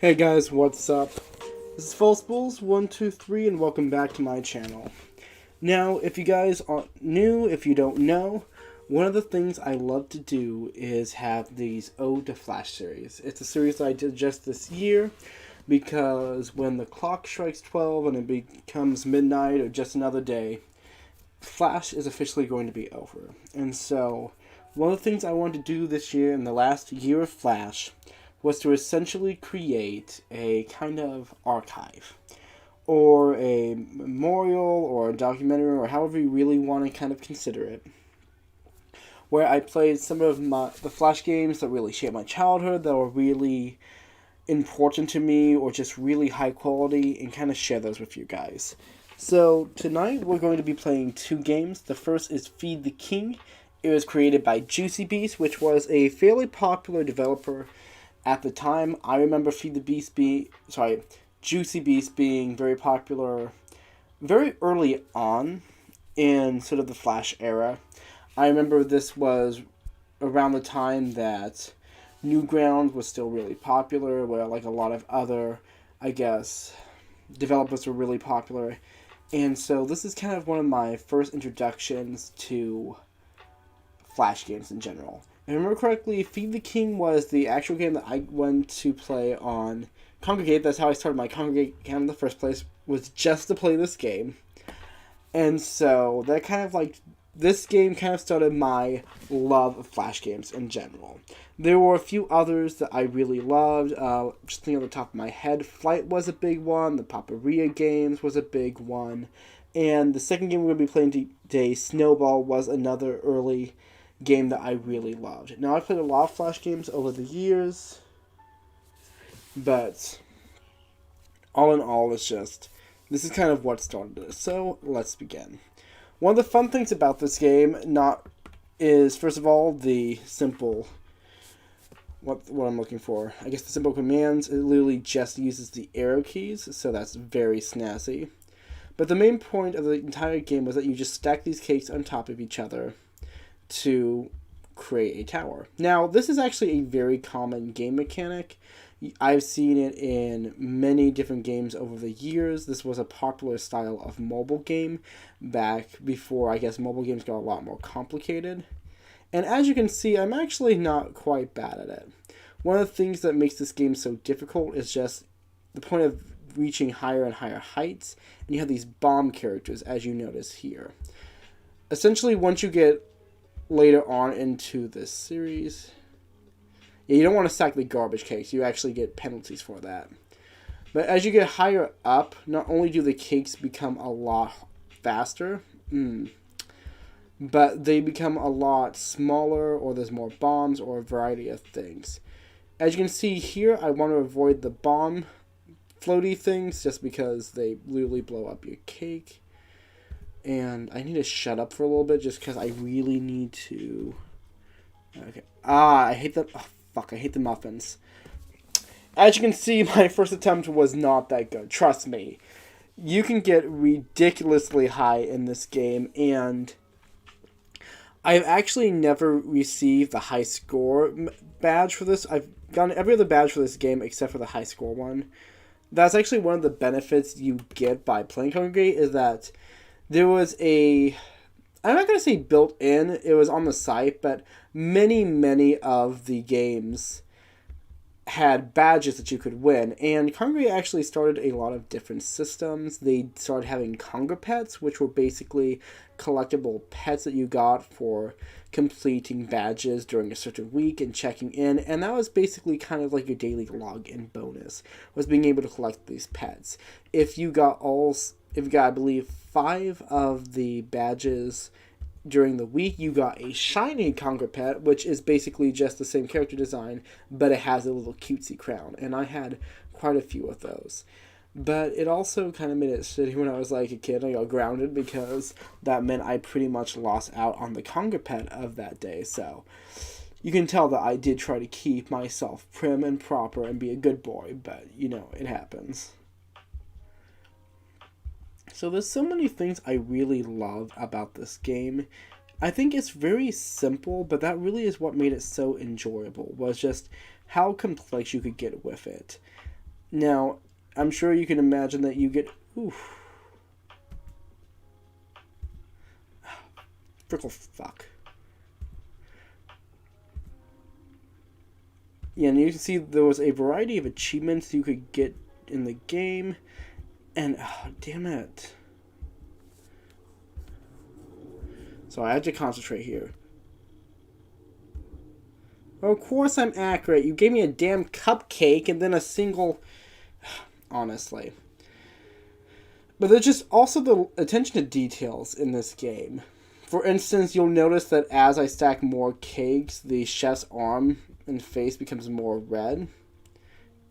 Hey guys, what's up? This is FalseBulls123 and welcome back to my channel. Now, if you guys aren't new, if you don't know, one of the things I love to do is have these Ode to Flash series. It's a series I did just this year because when the clock strikes 12 and it becomes midnight or just another day, Flash is officially going to be over. And so, one of the things I wanted to do this year in the last year of Flash was to essentially create a kind of archive or a memorial or a documentary or however you really want to kind of consider it, where I played some of the Flash games that really shaped my childhood, that were really important to me or just really high quality, and kind of share those with you guys. So tonight we're going to be playing two games. The first is Feed the King. It was created by Juicy Beast, which was a fairly popular developer at the time. I remember Juicy Beast being very popular very early on in sort of the Flash era. I remember this was around the time that Newgrounds was still really popular, where like a lot of other, I guess, developers were really popular. And so this is kind of one of my first introductions to Flash games in general. If I remember correctly, Feed the King was the actual game that I went to play on Congregate. That's how I started my Congregate account in the first place, was just to play this game. And so that kind of like, this game kind of started my love of Flash games in general. There were a few others that I really loved. Just thinking on the top of my head, Flight was a big one. The Paparia games was a big one. And the second game we're going to be playing today, SnowBall, was another early game that I really loved. Now, I've played a lot of Flash games over the years, but all in all, this is kind of what started this. So, let's begin. One of the fun things about this game is, first of all, the simple, what I'm looking for. I guess the simple commands. It literally just uses the arrow keys, so that's very snazzy. But the main point of the entire game was that you just stack these cakes on top of each other to create a tower. Now, this is actually a very common game mechanic. I've seen it in many different games over the years. This was a popular style of mobile game back before, I guess, mobile games got a lot more complicated. And as you can see, I'm actually not quite bad at it. One of the things that makes this game so difficult is just the point of reaching higher and higher heights, and you have these bomb characters, as you notice here. Essentially, once you get later on into this series, you don't want to stack the garbage cakes. You actually get penalties for that. But as you get higher up, not only do the cakes become a lot faster, but they become a lot smaller, or there's more bombs, or a variety of things. As you can see here, I want to avoid the bomb floaty things just because they literally blow up your cake. And I need to shut up for a little bit just because I really need to. Okay. I hate the muffins. As you can see, my first attempt was not that good. Trust me. You can get ridiculously high in this game, and I've actually never received the high score badge for this. I've gotten every other badge for this game except for the high score one. That's actually one of the benefits you get by playing Congregate, is that there was I'm not going to say built in, it was on the site, but many of the games had badges that you could win. And Congregate actually started a lot of different systems. They started having Conga Pets, which were basically collectible pets that you got for completing badges during a certain week and checking in. And that was basically kind of like your daily login bonus, was being able to collect these pets. If you got, I believe, 5 of the badges during the week, you got a shiny Conga Pet, which is basically just the same character design, but it has a little cutesy crown. And I had quite a few of those. But it also kind of made it shitty when I was like a kid. I got grounded because that meant I pretty much lost out on the Conga Pet of that day. So you can tell that I did try to keep myself prim and proper and be a good boy, but it happens. So there's so many things I really love about this game. I think it's very simple, but that really is what made it so enjoyable, was just how complex you could get with it. Now, I'm sure you can imagine that you get... Oof. Frickle fuck. Yeah, and you can see there was a variety of achievements you could get in the game. And, oh, damn it. So I had to concentrate here. Well, of course I'm accurate. You gave me a damn cupcake and then a single... Honestly. But there's just also the attention to details in this game. For instance, you'll notice that as I stack more cakes, the chef's arm and face becomes more red.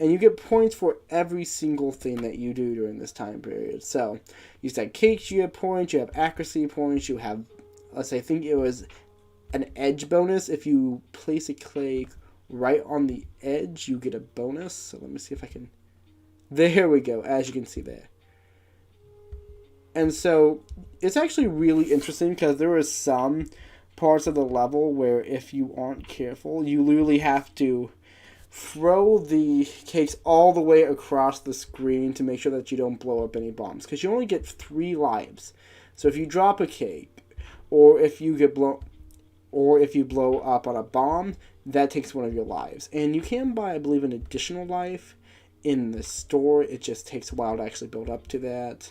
And you get points for every single thing that you do during this time period. So, you stack cakes, you have points, you have accuracy points, you have, let's say, I think it was an edge bonus. If you place a cake right on the edge, you get a bonus. So let me see if I can... There we go, as you can see there. And so, it's actually really interesting because there are some parts of the level where if you aren't careful, you literally have to throw the cakes all the way across the screen to make sure that you don't blow up any bombs. Because you only get 3 lives. So if you drop a cake, or if you blow up on a bomb, that takes one of your lives. And you can buy, I believe, an additional life in the store. It just takes a while to actually build up to that.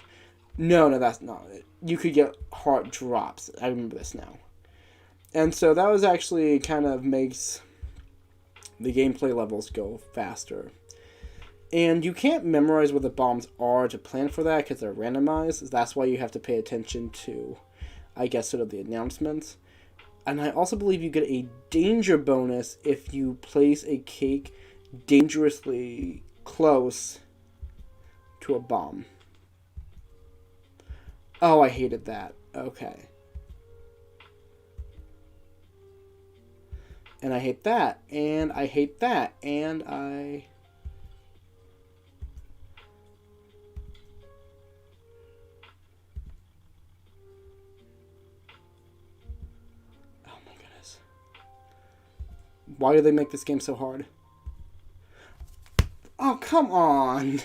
No, that's not it. You could get heart drops. I remember this now. And so that was actually kind of makes the gameplay levels go faster. And you can't memorize what the bombs are to plan for that because they're randomized. That's why you have to pay attention to, I guess, sort of the announcements. And I also believe you get a danger bonus if you place a cake dangerously close to a bomb. Oh, I hated that. Okay. And I hate that. And I hate that. And I... Oh my goodness. Why do they make this game so hard? Oh, come on.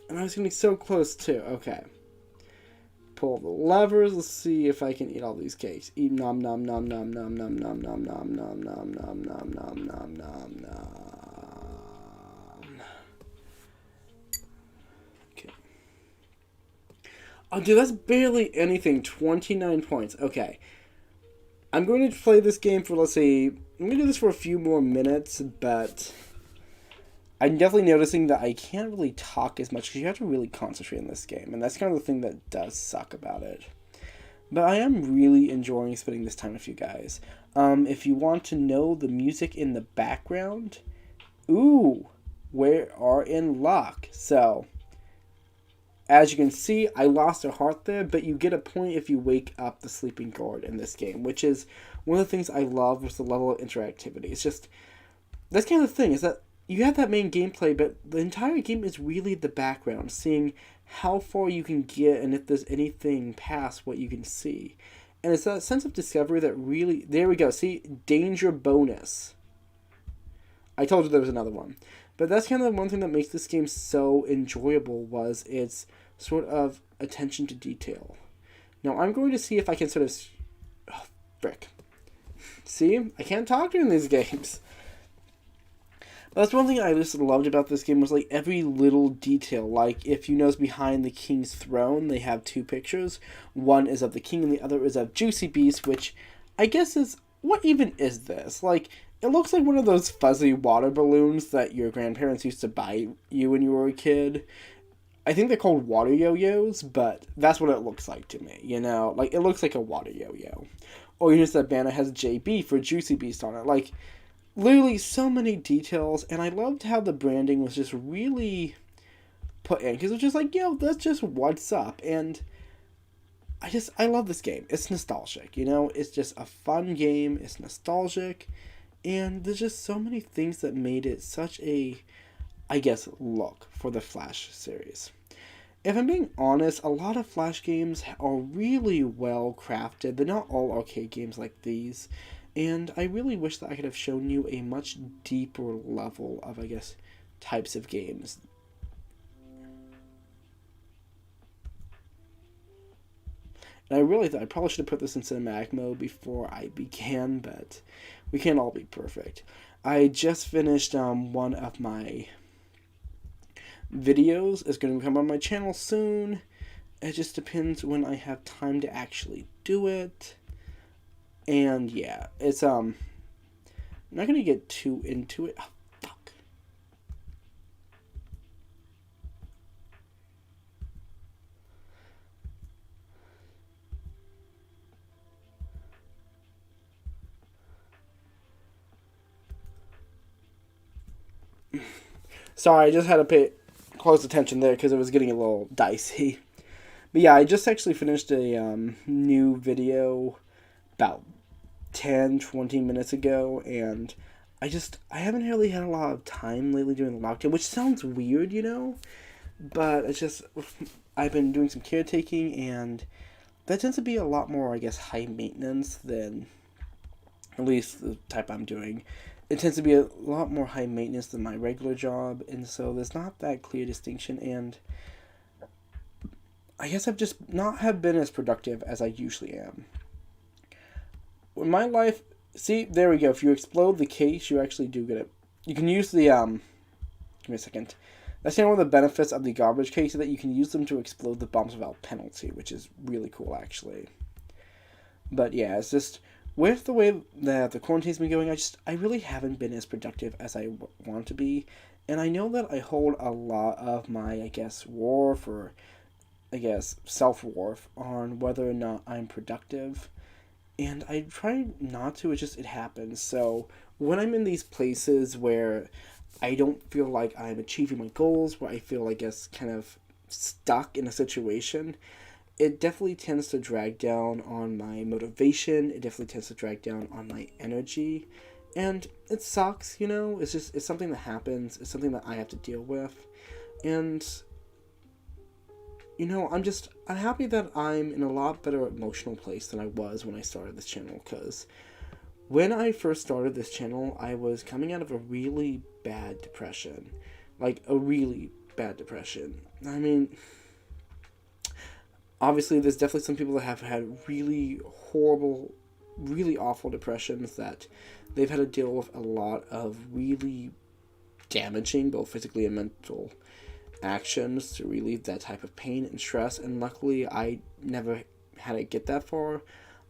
And I was going to be so close too. Okay. Pull the levers. Let's see if I can eat all these cakes. Eat nom nom nom nom nom nom nom nom nom nom nom nom nom nom nom nom nom. Okay. Oh, dude, that's barely anything. 29 points. Okay. I'm going to play this game for, let's see, I'm going to do this for a few more minutes, but I'm definitely noticing that I can't really talk as much because you have to really concentrate on this game. And that's kind of the thing that does suck about it. But I am really enjoying spending this time with you guys. If you want to know the music in the background, ooh, we are in luck. So, as you can see, I lost a heart there, but you get a point if you wake up the sleeping guard in this game, which is one of the things I love with the level of interactivity. It's just, that's kind of the thing, is that you have that main gameplay, but the entire game is really the background, seeing how far you can get and if there's anything past what you can see. And it's that sense of discovery that really... There we go. See? Danger bonus. I told you there was another one. But that's kind of one thing that makes this game so enjoyable was its sort of attention to detail. Now, I'm going to see if I can sort of... Oh, frick. See? I can't talk during these games. That's one thing I just loved about this game was like every little detail. Like if you notice behind the king's throne, they have 2 pictures. One is of the king and the other is of Juicy Beast, which I guess is, what even is this? Like, it looks like one of those fuzzy water balloons that your grandparents used to buy you when you were a kid. I think they're called water yo-yos, but that's what it looks like to me, you know? Like, it looks like a water yo-yo. Or you notice that banner has JB for Juicy Beast on it. Like, literally so many details, and I loved how the branding was just really put in, because it was just like, yo, that's just what's up, and I love this game. It's nostalgic, you know? It's just a fun game, it's nostalgic, and there's just so many things that made it such a, I guess, look for the Flash series. If I'm being honest, a lot of Flash games are really well crafted. They're not all arcade games like these. And I really wish that I could have shown you a much deeper level of, I guess, types of games. And I really thought I probably should have put this in cinematic mode before I began, but we can't all be perfect. I just finished one of my videos. It's going to come on my channel soon. It just depends when I have time to actually do it. And yeah, it's I'm not going to get too into it. Oh, fuck. Sorry, I just had to pay close attention there because it was getting a little dicey. But yeah, I just actually finished a new video about 10-20 minutes ago, and I haven't really had a lot of time lately during the lockdown, which sounds weird, you know, but it's just, I've been doing some caretaking, and that tends to be a lot more, I guess, high maintenance than, at least the type I'm doing. It tends to be a lot more high maintenance than my regular job, and so there's not that clear distinction, and I guess I've just not have been as productive as I usually am. In my life, see, there we go. If you explode the case, you actually do get it. You can use the, give me a second. That's one of the benefits of the garbage case, is that you can use them to explode the bombs without penalty, which is really cool, actually. But yeah, it's just, with the way that the quarantine's been going, I really haven't been as productive as I want to be. And I know that I hold a lot of my, I guess, worth, or I guess, self-worth on whether or not I'm productive. And I try not to, it happens. So when I'm in these places where I don't feel like I'm achieving my goals, where I feel, I guess, kind of stuck in a situation, it definitely tends to drag down on my motivation. It definitely tends to drag down on my energy. And it sucks, you know? It's something that happens. It's something that I have to deal with. And you know, I'm happy that I'm in a lot better emotional place than I was when I started this channel, because when I first started this channel, I was coming out of a really bad depression. Like, a really bad depression. I mean, obviously, there's definitely some people that have had really horrible, really awful depressions that they've had to deal with a lot of really damaging, both physically and mental, actions to relieve that type of pain and stress, and luckily I never had to get that far.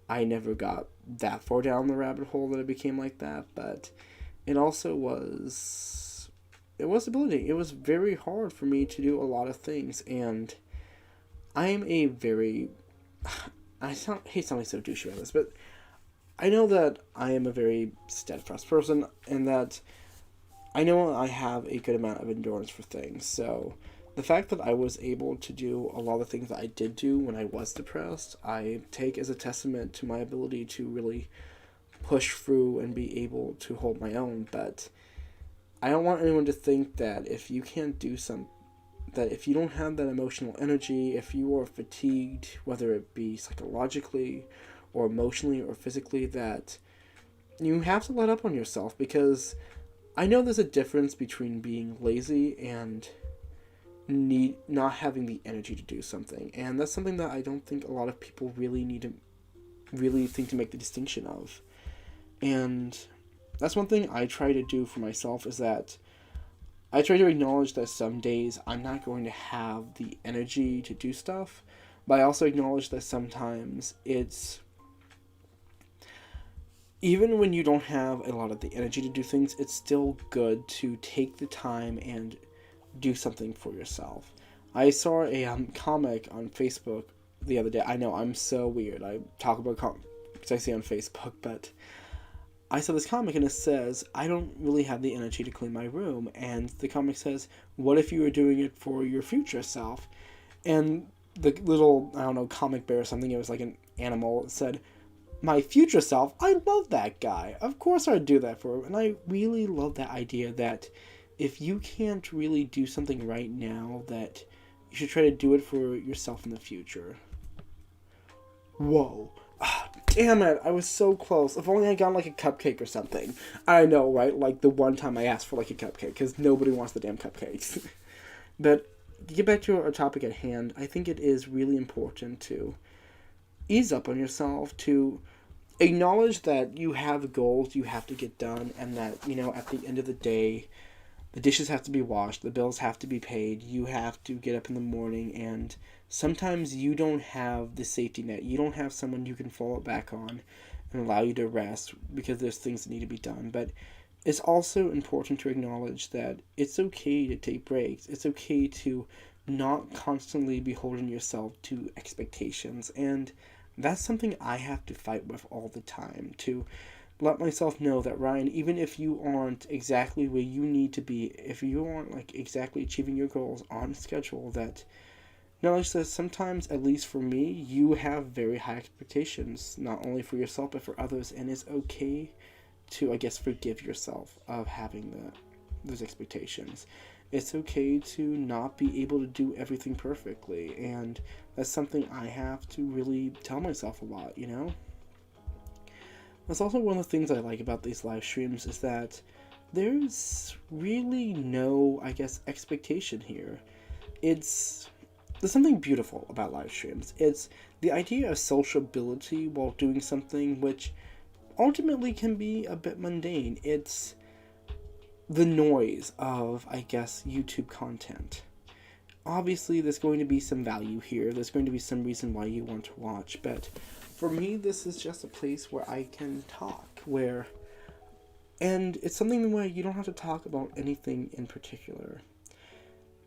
I never got that far down the rabbit hole that it became like that, but it also was debilitating. It was very hard for me to do a lot of things, and I am a very hate sounding so douchey about this, but I know that I am a very steadfast person, and that I know I have a good amount of endurance for things. So the fact that I was able to do a lot of the things that I did do when I was depressed, I take as a testament to my ability to really push through and be able to hold my own. But I don't want anyone to think that if you can't do that if you don't have that emotional energy, if you are fatigued, whether it be psychologically or emotionally or physically, that you have to let up on yourself, because I know there's a difference between being lazy and not having the energy to do something, and that's something that I don't think a lot of people really need to really think to make the distinction of. And that's one thing I try to do for myself, is that I try to acknowledge that some days I'm not going to have the energy to do stuff, but I also acknowledge that sometimes it's, even when you don't have a lot of the energy to do things, it's still good to take the time and do something for yourself. I saw a comic on Facebook the other day. I know, I'm so weird. I talk about comics I see on Facebook, but I saw this comic and it says, I don't really have the energy to clean my room. And the comic says, what if you were doing it for your future self? And the little, I don't know, comic bear or something, it was like an animal, said, my future self, I love that guy. Of course I'd do that for him. And I really love that idea that if you can't really do something right now, that you should try to do it for yourself in the future. Whoa. Damn it, I was so close. If only I got like a cupcake or something. I know, right? Like the one time I asked for like a cupcake, because nobody wants the damn cupcakes. But to get back to our topic at hand, I think it is really important to ease up on yourself, to acknowledge that you have goals you have to get done, and that, at the end of the day, the dishes have to be washed, the bills have to be paid, you have to get up in the morning, and sometimes you don't have the safety net. You don't have someone you can fall back on and allow you to rest because there's things that need to be done. But it's also important to acknowledge that it's okay to take breaks. It's okay to not constantly be holding yourself to expectations. And that's something I have to fight with all the time, to let myself know that, Ryan, even if you aren't exactly where you need to be, if you aren't like exactly achieving your goals on schedule, that knowledge that sometimes, at least for me, you have very high expectations, not only for yourself but for others, and it's okay to, I guess, forgive yourself of having those expectations. It's okay to not be able to do everything perfectly, and that's something I have to really tell myself a lot, That's also one of the things I like about these live streams, is that there's really no, I guess, expectation here. There's something beautiful about live streams. It's the idea of sociability while doing something which ultimately can be a bit mundane. It's the noise of, I guess, YouTube content. Obviously, there's going to be some value here. There's going to be some reason why you want to watch. But for me, this is just a place where I can talk. And it's something where you don't have to talk about anything in particular.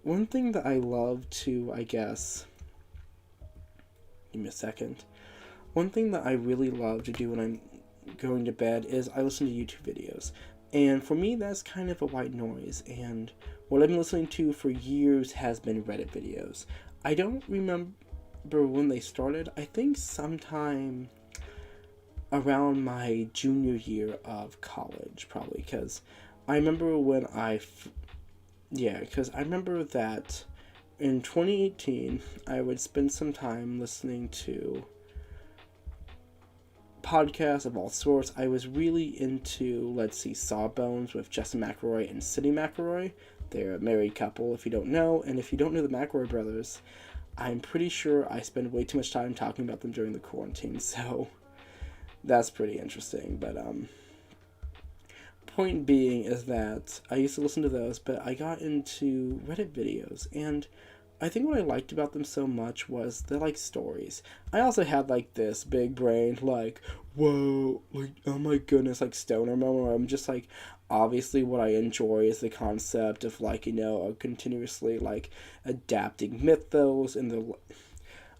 One thing that I love to, I guess, give me a second. One thing that I really love to do when I'm going to bed is I listen to YouTube videos. And for me, that's kind of a white noise. And what I've been listening to for years has been Reddit videos. I don't remember when they started. I think sometime around my junior year of college, probably. Because I remember when because I remember that in 2018, I would spend some time listening to podcasts of all sorts. I was really into, Sawbones with Justin McElroy and Sidney McElroy. They're a married couple, if you don't know. And if you don't know the McElroy brothers, I'm pretty sure I spend way too much time talking about them during the quarantine, so that's pretty interesting. But, point being is that I used to listen to those, but I got into Reddit videos, and I think what I liked about them so much was they're like stories. I also had this big brain, whoa, oh my goodness, stoner moment where I'm just obviously what I enjoy is the concept of continuously adapting mythos, and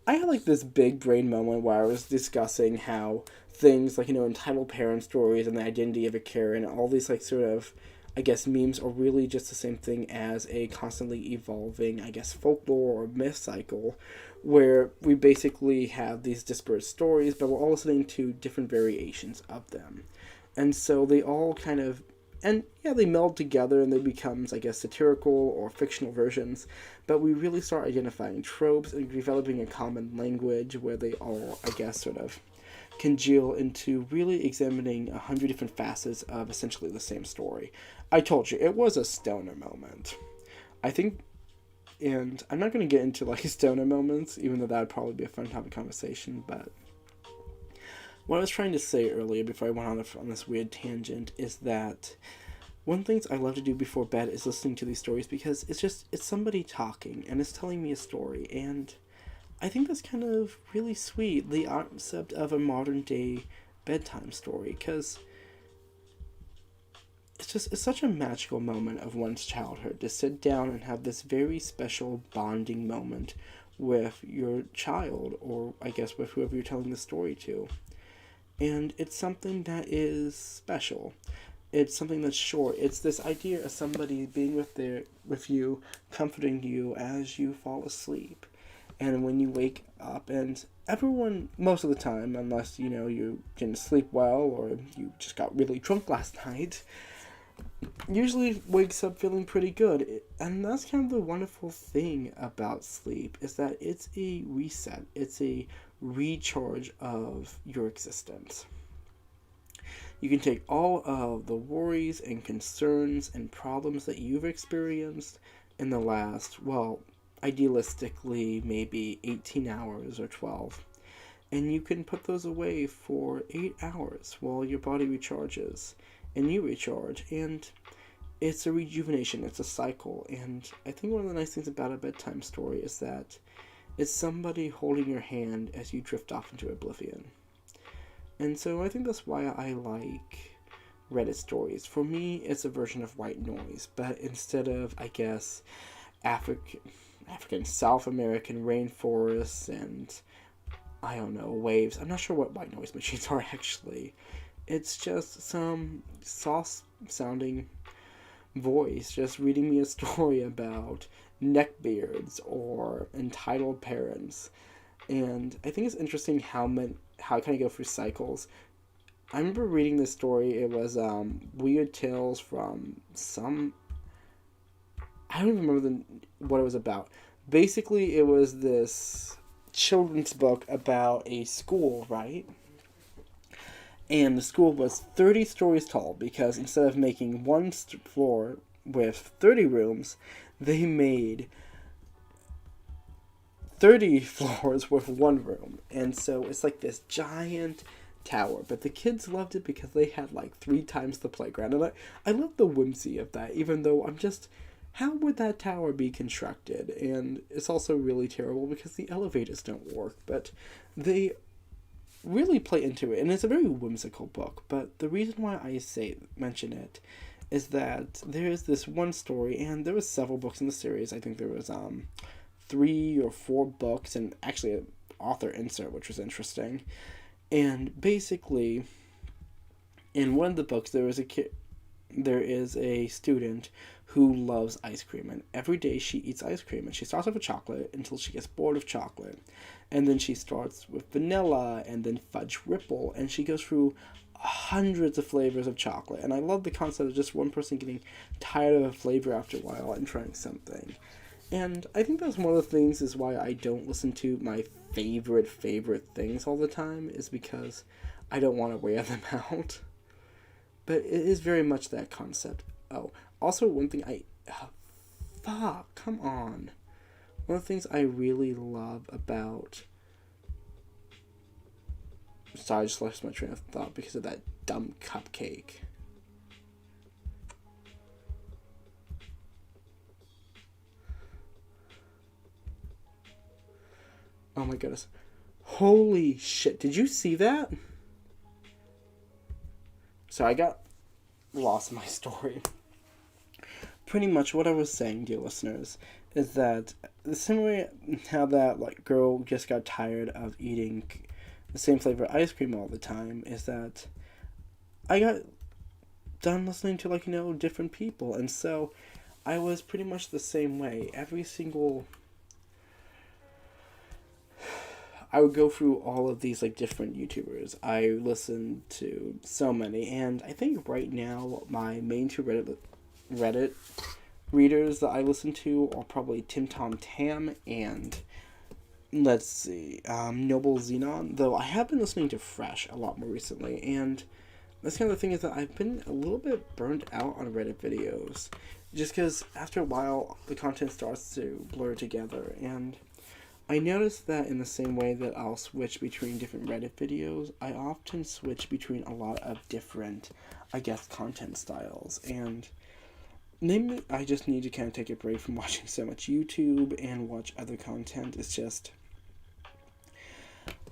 I had this big brain moment where I was discussing how things entitled parent stories and the identity of a Karen, all these sort of, I guess, memes are really just the same thing as a constantly evolving, I guess, folklore or myth cycle, where we basically have these disparate stories, but we're all listening to different variations of them. And so they all kind of, they meld together and they become, I guess, satirical or fictional versions, but we really start identifying tropes and developing a common language where they all, I guess, sort of congeal into really examining 100 different facets of essentially the same story. I told you, it was a stoner moment. I think, and I'm not going to get into stoner moments, even though that would probably be a fun topic of conversation, but what I was trying to say earlier before I went on this weird tangent is that one of the things I love to do before bed is listening to these stories, because it's somebody talking and it's telling me a story, and I think that's kind of really sweet, the concept of a modern day bedtime story, because it's such a magical moment of one's childhood to sit down and have this very special bonding moment with your child, or I guess with whoever you're telling the story to. And it's something that is special. It's something that's short. It's this idea of somebody being with you, comforting you as you fall asleep. And when you wake up, and everyone, most of the time, unless, you didn't sleep well or you just got really drunk last night, usually wakes up feeling pretty good. And that's kind of the wonderful thing about sleep, is that it's a reset. It's a recharge of your existence. You can take all of the worries and concerns and problems that you've experienced in the last, well, idealistically, maybe 18 hours or 12, and you can put those away for 8 hours while your body recharges and you recharge. And it's a rejuvenation, it's a cycle. And I think one of the nice things about a bedtime story is that it's somebody holding your hand as you drift off into oblivion. And so I think that's why I like Reddit stories. For me, it's a version of white noise, but instead of, I guess, African South American rainforests and, I don't know, waves. I'm not sure what white noise machines are actually. It's just some soft sounding voice just reading me a story about neckbeards or entitled parents. And I think it's interesting how I kind of go through cycles. I remember reading this story. It was Weird Tales from some. I don't even remember what it was about. Basically, it was this children's book about a school, right? And the school was 30 stories tall because instead of making one floor with 30 rooms, they made 30 floors with one room. And so it's like this giant tower. But the kids loved it because they had like 3 times the playground. And I love the whimsy of that, even though I'm just, how would that tower be constructed? And it's also really terrible because the elevators don't work. But they really play into it. And it's a very whimsical book. But the reason why I mention it is that there is this one story, and there was several books in the series. I think there was 3 or 4 books, and actually an author insert, which was interesting. And basically, in one of the books, there is a student who loves ice cream, and every day she eats ice cream, and she starts off with chocolate until she gets bored of chocolate, and then she starts with vanilla, and then fudge ripple, and she goes through hundreds of flavors of chocolate. And I love the concept of just one person getting tired of a flavor after a while and trying something. And I think that's one of the things is why I don't listen to my favorite things all the time, is because I don't want to wear them out. But it is very much that concept. Oh, also one thing come on. One of the things I really love about... Sorry, I just lost my train of thought because of that dumb cupcake. Oh my goodness. Holy shit. Did you see that? So I got lost in my story. Pretty much what I was saying, dear listeners, is that the same way how that girl just got tired of eating the same flavor ice cream all the time, is that I got done listening to different people, and so I was pretty much the same way. I would go through all of these different YouTubers. I listened to so many, and I think right now my main 2 Reddit readers that I listen to are probably Tim Tom Tam and let's see, Noble Xenon. Though I have been listening to Fresh a lot more recently, and that's kind of the thing, is that I've been a little bit burnt out on Reddit videos, just because after a while the content starts to blur together. And I noticed that in the same way that I'll switch between different Reddit videos, I often switch between a lot of different, I guess, content styles. And maybe I just need to kind of take a break from watching so much YouTube and watch other content. It's just,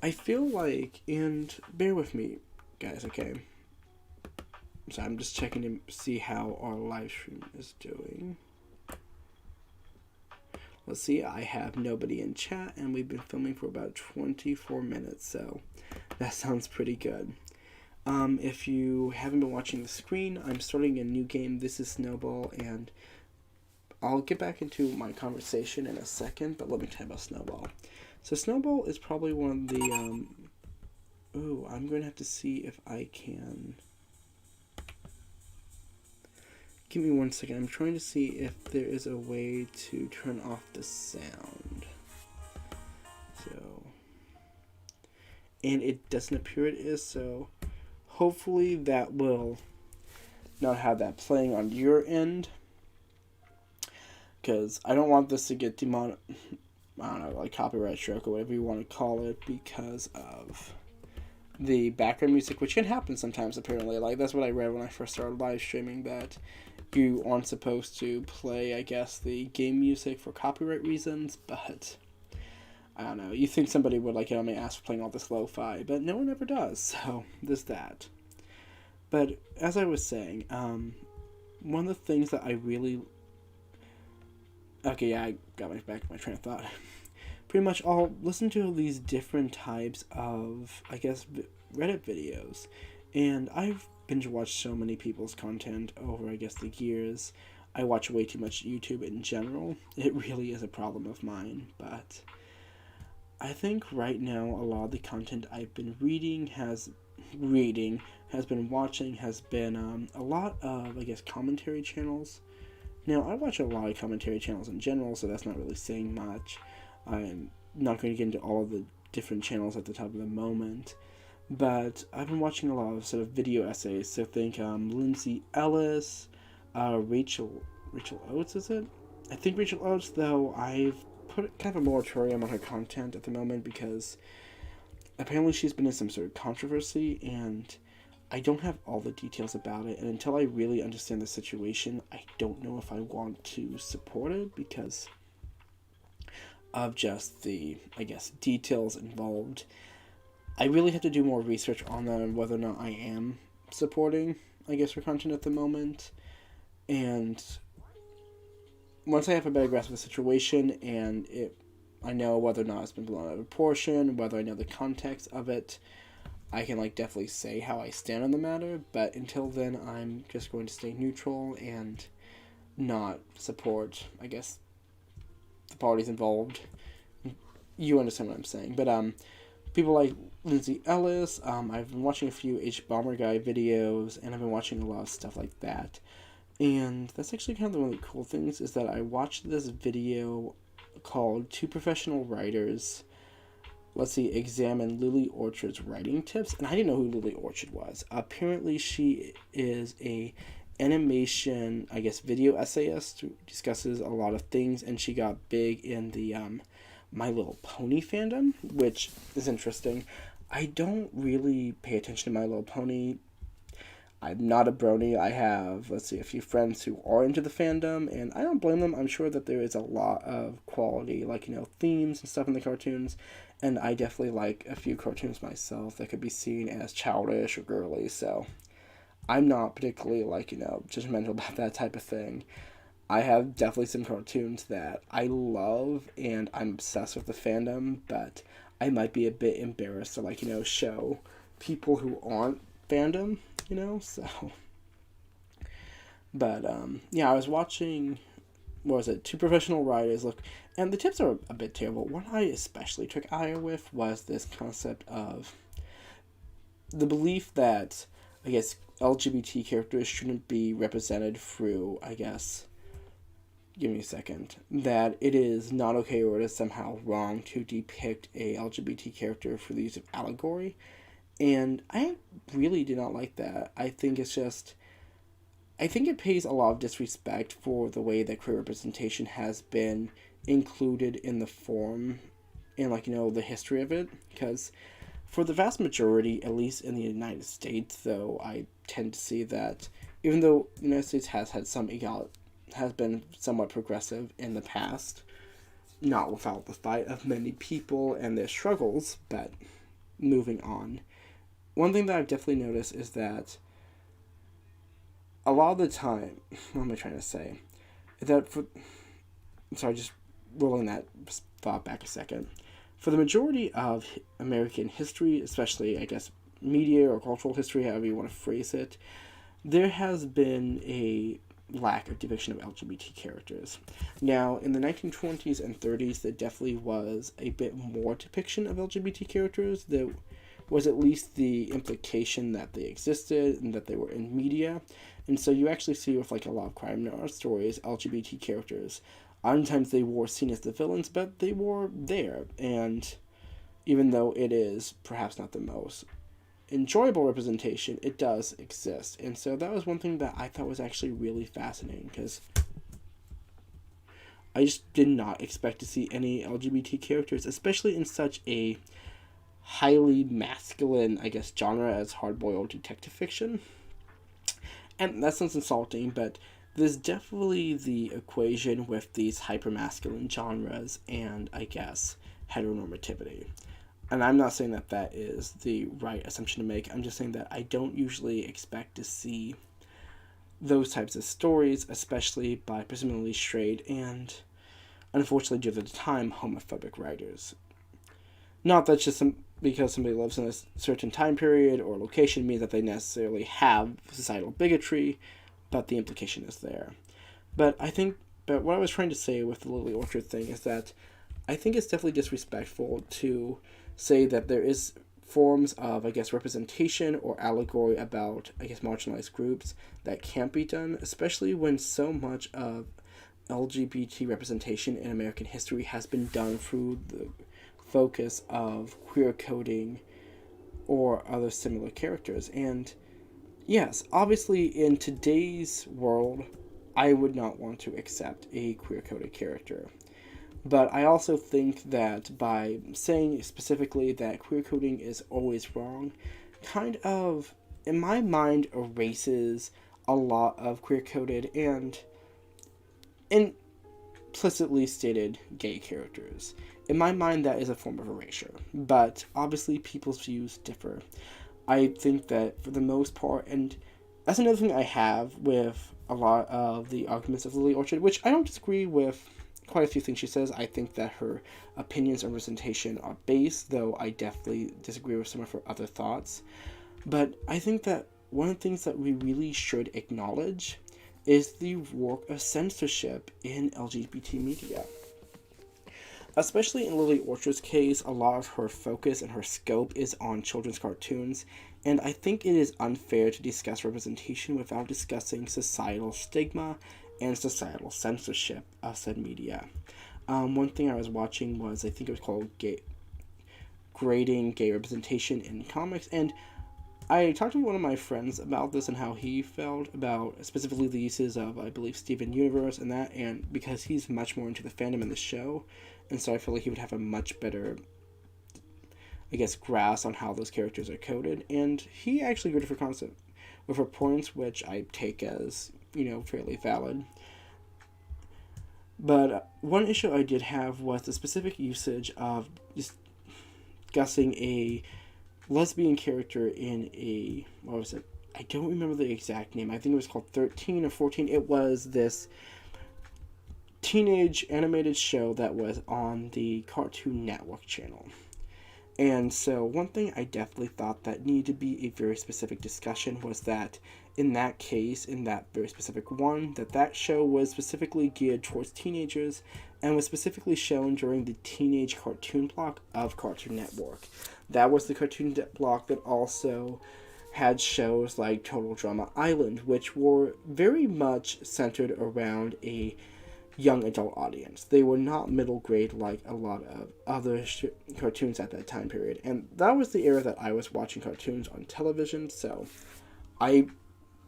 I feel like, and bear with me, guys, okay? So I'm just checking to see how our live stream is doing. Let's see, I have nobody in chat, and we've been filming for about 24 minutes, so that sounds pretty good. If you haven't been watching the screen, I'm starting a new game. This is SnowBall, and I'll get back into my conversation in a second, but let me tell you about SnowBall. So SnowBall is probably one of the, I'm going to have to see if I can Give me 1 second. I'm trying to see if there is a way to turn off the sound. So, and it doesn't appear it is, so hopefully that will not have that playing on your end. Because I don't want this to get I don't know, like copyright strike or whatever you want to call it, because of the background music, which can happen sometimes apparently. Like, that's what I read when I first started live streaming, that you aren't supposed to play, I guess, the game music for copyright reasons, but I don't know. You think somebody would, like, get on my ass for playing all this lo-fi, but no one ever does, so there's that. But as I was saying, one of the things that I really... Okay, yeah, I got back to my train of thought. Pretty much I'll listen to these different types of, I guess, Reddit videos, and I've binge watched so many people's content over, I guess, the years. I watch way too much YouTube in general. It really is a problem of mine, but I think right now a lot of the content I've been has been watching, has been a lot of, I guess, commentary channels. Now, I watch a lot of commentary channels in general, so that's not really saying much. I'm not going to get into all of the different channels at the top of the moment, but I've been watching a lot of sort of video essays, so think Lindsay Ellis, Rachel Oates, is it? I think Rachel Oates, though, I've put kind of a moratorium on her content at the moment because apparently she's been in some sort of controversy, and I don't have all the details about it, and until I really understand the situation, I don't know if I want to support it because of just the, I guess, details involved. I really have to do more research on that and whether or not I am supporting, I guess, her content at the moment. And once I have a better grasp of the situation and I know whether or not it's been blown out of proportion, whether I know the context of it, I can, like, definitely say how I stand on the matter. But until then, I'm just going to stay neutral and not support, I guess, the parties involved. You understand what I'm saying. But people like Lindsay Ellis, I've been watching a few H-Bomber Guy videos, and I've been watching a lot of stuff like that. And that's actually kind of one of the cool things, is that I watched this video called Two Professional Writers, examine Lily Orchard's writing tips. And I didn't know who Lily Orchard was. Apparently she is a animation, I guess, video essayist who discusses a lot of things, and she got big in the My Little Pony fandom, which is interesting. I don't really pay attention to My Little Pony. I'm not a brony. I have, a few friends who are into the fandom, and I don't blame them. I'm sure that there is a lot of quality, themes and stuff in the cartoons, and I definitely like a few cartoons myself that could be seen as childish or girly, so I'm not particularly, judgmental about that type of thing. I have definitely some cartoons that I love, and I'm obsessed with the fandom, but I might be a bit embarrassed to, show people who aren't fandom, so. But, yeah, I was watching, Two Professional Writers, and the tips are a bit terrible. What I especially took ire with was this concept of the belief that, I guess, LGBT characters shouldn't be represented through, I guess, give me a second, that it is not okay or it is somehow wrong to depict a LGBT character for the use of allegory. And I really do not like that. I think it pays a lot of disrespect for the way that queer representation has been included in the form and, the history of it. Because for the vast majority, at least in the United States, though, I tend to see that even though the United States has been somewhat progressive in the past, not without the fight of many people and their struggles, but moving on. One thing that I've definitely noticed is that a lot of the time, what am I trying to say? Just rolling that thought back a second. For the majority of American history, especially, I guess, media or cultural history, however you want to phrase it, there has been a lack of depiction of LGBT characters. Now, in the 1920s and 30s, there definitely was a bit more depiction of LGBT characters. There was at least the implication that they existed and that they were in media. And so you actually see with like a lot of crime noir stories, LGBT characters, oftentimes they were seen as the villains, but they were there. And even though it is perhaps not the most enjoyable representation, it does exist. And so that was one thing that I thought was actually really fascinating, because I just did not expect to see any LGBT characters, especially in such a highly masculine, I guess, genre as hard-boiled detective fiction. And that sounds insulting, but there's definitely the equation with these hyper-masculine genres and, I guess, heteronormativity. And I'm not saying that that is the right assumption to make. I'm just saying that I don't usually expect to see those types of stories, especially by presumably straight and, unfortunately due to the time, homophobic writers. Not that just because somebody lives in a certain time period or location means that they necessarily have societal bigotry, but the implication is there. But what I was trying to say with the Lily Orchard thing is that I think it's definitely disrespectful to say that there is forms of, I guess, representation or allegory about, I guess, marginalized groups that can't be done, especially when so much of LGBT representation in American history has been done through the focus of queer coding or other similar characters. And yes, obviously in today's world, I would not want to accept a queer coded character. But I also think that by saying specifically that queer coding is always wrong, kind of, in my mind, erases a lot of queer coded and implicitly stated gay characters. In my mind, that is a form of erasure. But obviously, people's views differ. I think that for the most part, and that's another thing I have with a lot of the arguments of Lily Orchard, which I don't disagree with quite a few things she says. I think that her opinions on representation are based, though I definitely disagree with some of her other thoughts. But I think that one of the things that we really should acknowledge is the work of censorship in LGBT media. Especially in Lily Orchard's case, a lot of her focus and her scope is on children's cartoons, and I think it is unfair to discuss representation without discussing societal stigma and societal censorship of said media. One thing I was watching was, I think it was called Grading Gay Representation in Comics, and I talked to one of my friends about this and how he felt about specifically the uses of, I believe, Steven Universe and that, and because he's much more into the fandom in the show, and so I feel like he would have a much better, I guess, grasp on how those characters are coded, and he actually agreed with her concept, with her points, which I take as, fairly valid. But one issue I did have was the specific usage of discussing a lesbian character in a, what was it? I don't remember the exact name. I think it was called 13 or 14. It was this teenage animated show that was on the Cartoon Network channel. And so one thing I definitely thought that needed to be a very specific discussion was that in that case, in that very specific one, that show was specifically geared towards teenagers and was specifically shown during the teenage cartoon block of Cartoon Network. That was the cartoon block that also had shows like Total Drama Island, which were very much centered around a young adult audience. They were not middle grade like a lot of other cartoons at that time period. And that was the era that I was watching cartoons on television, so I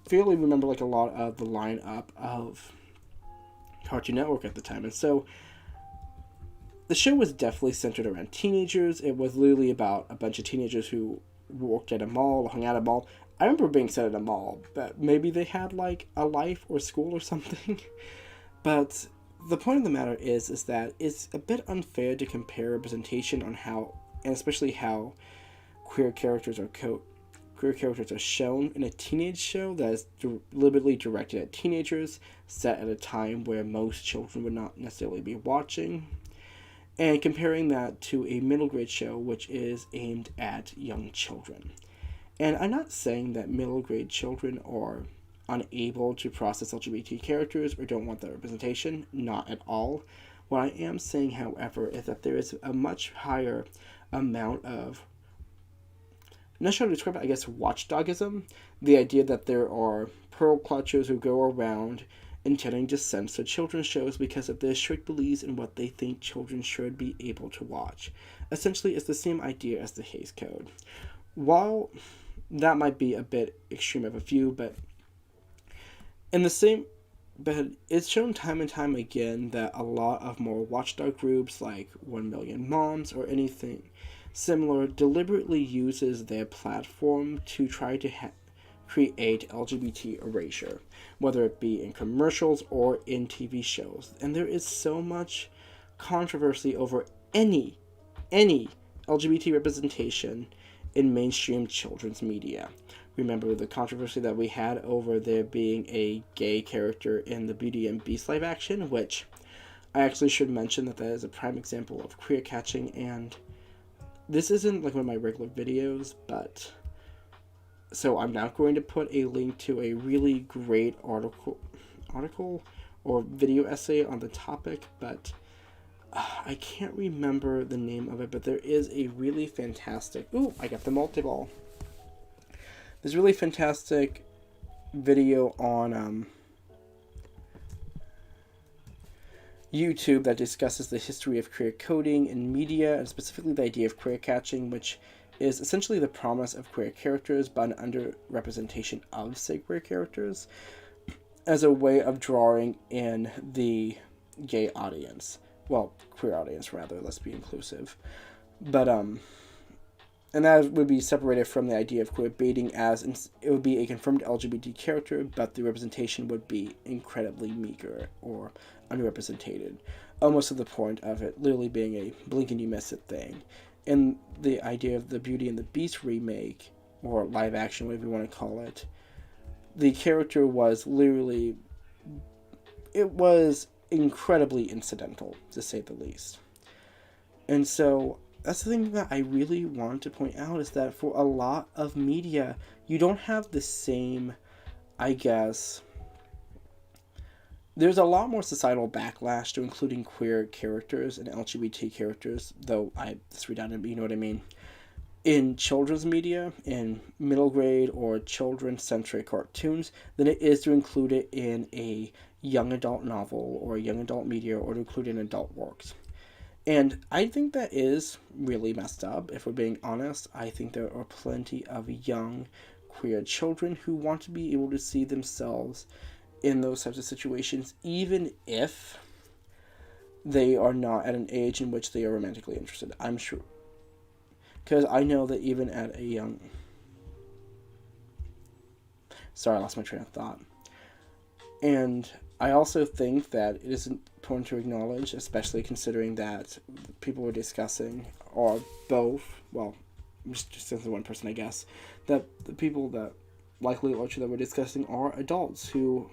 fairly remember like a lot of the lineup of Cartoon Network at the time. And so the show was definitely centered around teenagers. It was literally about a bunch of teenagers who worked at a mall, hung out at a mall. I remember being set at a mall, but maybe they had like a life or school or something. But the point of the matter is that it's a bit unfair to compare representation on how, and especially how, queer characters are shown in a teenage show that is deliberately directed at teenagers, set at a time where most children would not necessarily be watching, and comparing that to a middle grade show which is aimed at young children. And I'm not saying that middle grade children are unable to process LGBT characters or don't want that representation, not at all. What I am saying, however, is that there is a much higher amount of, I'm not sure how to describe it, I guess, watchdogism. The idea that there are pearl clutchers who go around intending to censor children's shows because of their strict beliefs in what they think children should be able to watch. Essentially, it's the same idea as the Hays Code. While that might be a bit extreme of a view, but it's shown time and time again that a lot of more watchdog groups like 1 Million Moms or anything similar deliberately uses their platform to try to create LGBT erasure, whether it be in commercials or in TV shows. And there is so much controversy over any LGBT representation in mainstream children's media. Remember the controversy that we had over there being a gay character in the Beauty and Beast live action, which I actually should mention that is a prime example of queer catching, and this isn't like one of my regular videos, but so I'm now going to put a link to a really great article or video essay on the topic, but I can't remember the name of it, but there is a really fantastic... Ooh, I got the multi-ball. There's a really fantastic video on YouTube that discusses the history of queer coding in media, and specifically the idea of queer catching, which is essentially the promise of queer characters, but an underrepresentation of said queer characters, as a way of drawing in the gay audience. Well, queer audience, rather, let's be inclusive. But, and that would be separated from the idea of queer baiting, as it would be a confirmed LGBT character, but the representation would be incredibly meager or underrepresented, almost to the point of it literally being a blink and you miss it thing. And the idea of the Beauty and the Beast remake, or live action, whatever you want to call it, the character was literally, it was incredibly incidental, to say the least. And so that's the thing that I really want to point out, is that for a lot of media, you don't have the same, I guess, there's a lot more societal backlash to including queer characters and LGBT characters, though it's redundant, but you know what I mean, in children's media, in middle grade or children-centric cartoons, than it is to include it in a young adult novel or a young adult media, or to include it in adult works. And I think that is really messed up, if we're being honest. I think there are plenty of young queer children who want to be able to see themselves in those types of situations, even if they are not at an age in which they are romantically interested. I'm sure. Because I know that even at a young... Sorry, I lost my train of thought. And I also think that it is important to acknowledge, especially considering that the people we're discussing are both, well, just as one person, I guess, that the people that likely largely that we're discussing are adults who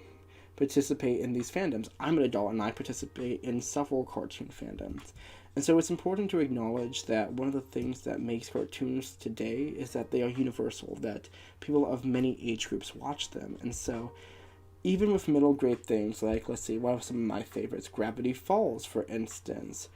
participate in these fandoms. I'm an adult and I participate in several cartoon fandoms. And so it's important to acknowledge that one of the things that makes cartoons today is that they are universal, that people of many age groups watch them. And so even with middle grade things like, let's see, what are some of my favorites? Gravity Falls, for instance.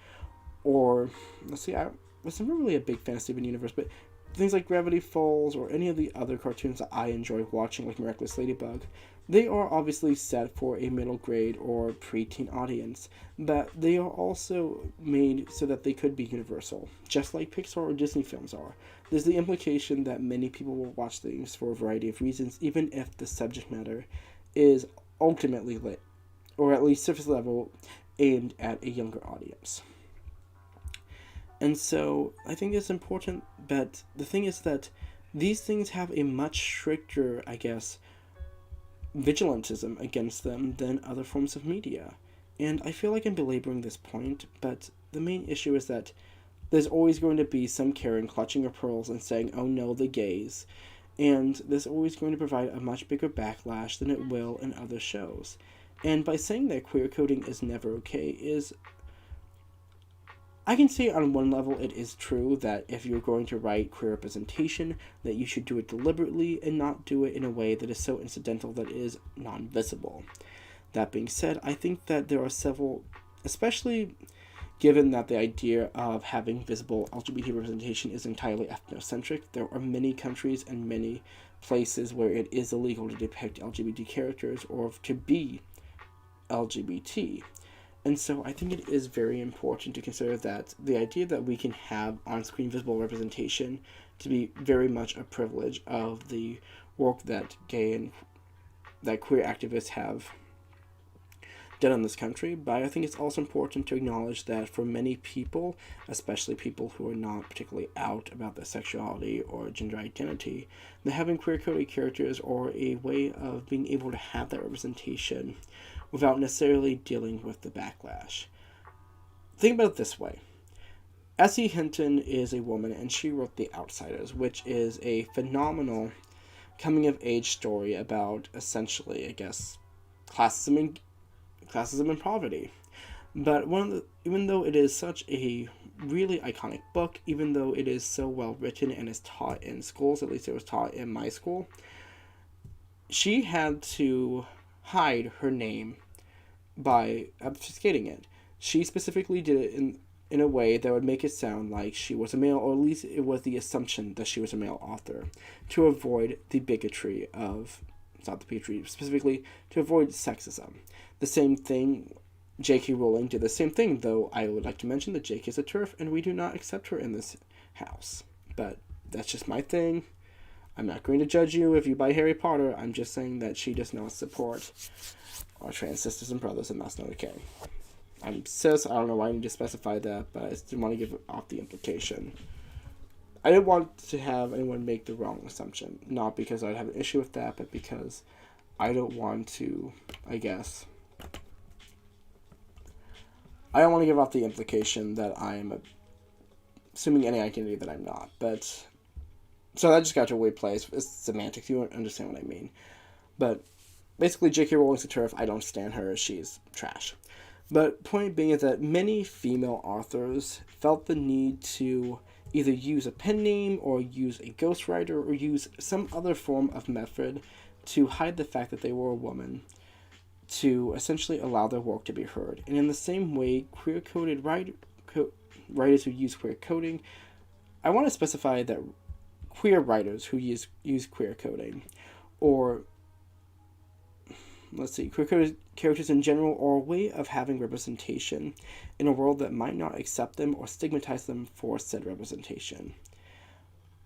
Or, let's see, I was never really a big fan of Steven Universe, but things like Gravity Falls or any of the other cartoons that I enjoy watching, like Miraculous Ladybug, they are obviously set for a middle grade or preteen audience, but they are also made so that they could be universal, just like Pixar or Disney films are. There's the implication that many people will watch things for a variety of reasons, even if the subject matter is ultimately lit, or at least surface level, aimed at a younger audience. And so I think it's important, but the thing is that these things have a much stricter, I guess, vigilantism against them than other forms of media. And I feel like I'm belaboring this point, but the main issue is that there's always going to be some Karen clutching her pearls and saying, oh no, the gays. And there's always going to provide a much bigger backlash than it will in other shows. And by saying that queer coding is never okay is... I can say on one level it is true that if you're going to write queer representation, that you should do it deliberately and not do it in a way that is so incidental that it is non-visible. That being said, I think that there are several, especially given that the idea of having visible LGBT representation is entirely ethnocentric, there are many countries and many places where it is illegal to depict LGBT characters or to be LGBT. And so I think it is very important to consider that the idea that we can have on-screen visible representation to be very much a privilege of the work that gay and that queer activists have done in this country, but I think it's also important to acknowledge that for many people, especially people who are not particularly out about their sexuality or gender identity, that having queer-coded characters are a way of being able to have that representation without necessarily dealing with the backlash. Think about it this way. S.E. Hinton is a woman, and she wrote The Outsiders, which is a phenomenal coming-of-age story about, essentially, I guess, classism and poverty. But even though it is such a really iconic book, even though it is so well written and is taught in schools, at least it was taught in my school, she had to hide her name by obfuscating it. She specifically did it in a way that would make it sound like she was a male, or at least it was the assumption that she was a male author, to avoid the bigotry of, not the bigotry, specifically to avoid sexism. The same thing, J.K. Rowling did the same thing, though I would like to mention that J.K. is a TERF, and we do not accept her in this house. But that's just my thing. I'm not going to judge you if you buy Harry Potter. I'm just saying that she does not support our trans sisters and brothers, and that's not okay. I'm cis, I don't know why I need to specify that, but I just didn't want to give off the implication. I didn't want to have anyone make the wrong assumption. Not because I'd have an issue with that, but because I don't want to, I don't want to give off the implication that I'm assuming any identity that I'm not. But, so that just got to a weird place. It's semantics, you won't understand what I mean. But, basically, J.K. Rowling's a TERF. I don't stand her. She's trash. But point being is that many female authors felt the need to either use a pen name or use a ghostwriter or use some other form of method to hide the fact that they were a woman, to essentially allow their work to be heard. And in the same way, queer-coded writers who use queer coding, I want to specify that queer writers who use queer coding, or queer characters in general, are a way of having representation in a world that might not accept them or stigmatize them for said representation.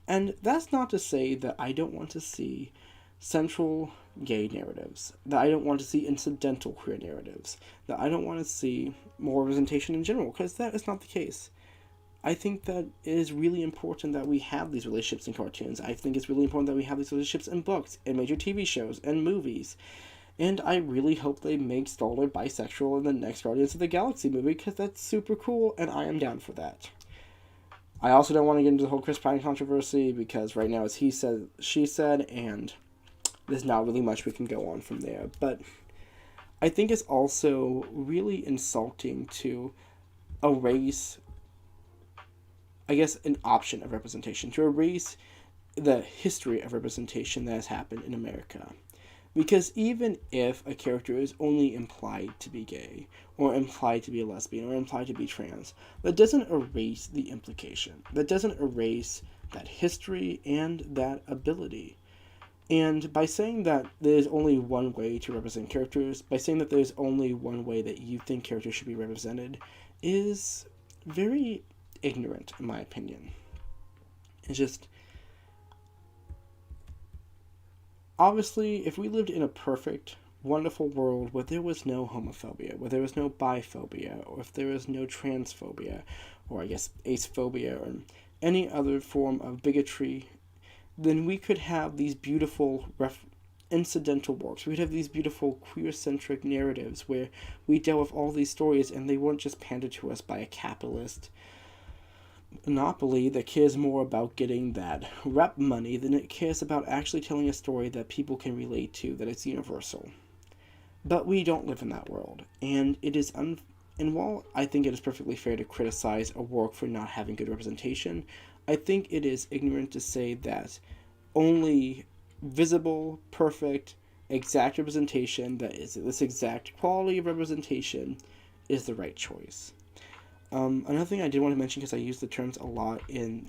And that's not to say that I don't want to see central gay narratives, that I don't want to see incidental queer narratives, that I don't want to see more representation in general, because that is not the case. I think that it is really important that we have these relationships in cartoons. I think it's really important that we have these relationships in books, in major TV shows, and movies. And I really hope they make Star-Lord bisexual in the next Guardians of the Galaxy movie, because that's super cool, and I am down for that. I also don't want to get into the whole Chris Pine controversy, because right now it's he said, she said, and there's not really much we can go on from there. But I think it's also really insulting to erase, I guess, an option of representation, to erase the history of representation that has happened in America. Because even if a character is only implied to be gay, or implied to be a lesbian, or implied to be trans, that doesn't erase the implication. That doesn't erase that history and that ability. And by saying that there's only one way to represent characters, by saying that there's only one way that you think characters should be represented, is very ignorant, in my opinion. It's just, obviously, if we lived in a perfect, wonderful world where there was no homophobia, where there was no biphobia, or if there was no transphobia, or I guess acephobia, or any other form of bigotry, then we could have these beautiful incidental works. We'd have these beautiful queer-centric narratives where we dealt with all these stories and they weren't just pandered to us by a capitalist monopoly that cares more about getting that rep money than it cares about actually telling a story that people can relate to, that it's universal. But we don't live in that world, and it is and while I think it is perfectly fair to criticize a work for not having good representation, I think it is ignorant to say that only visible, perfect, exact representation, that is this exact quality of representation, is the right choice. Another thing I did want to mention, because I use the terms a lot in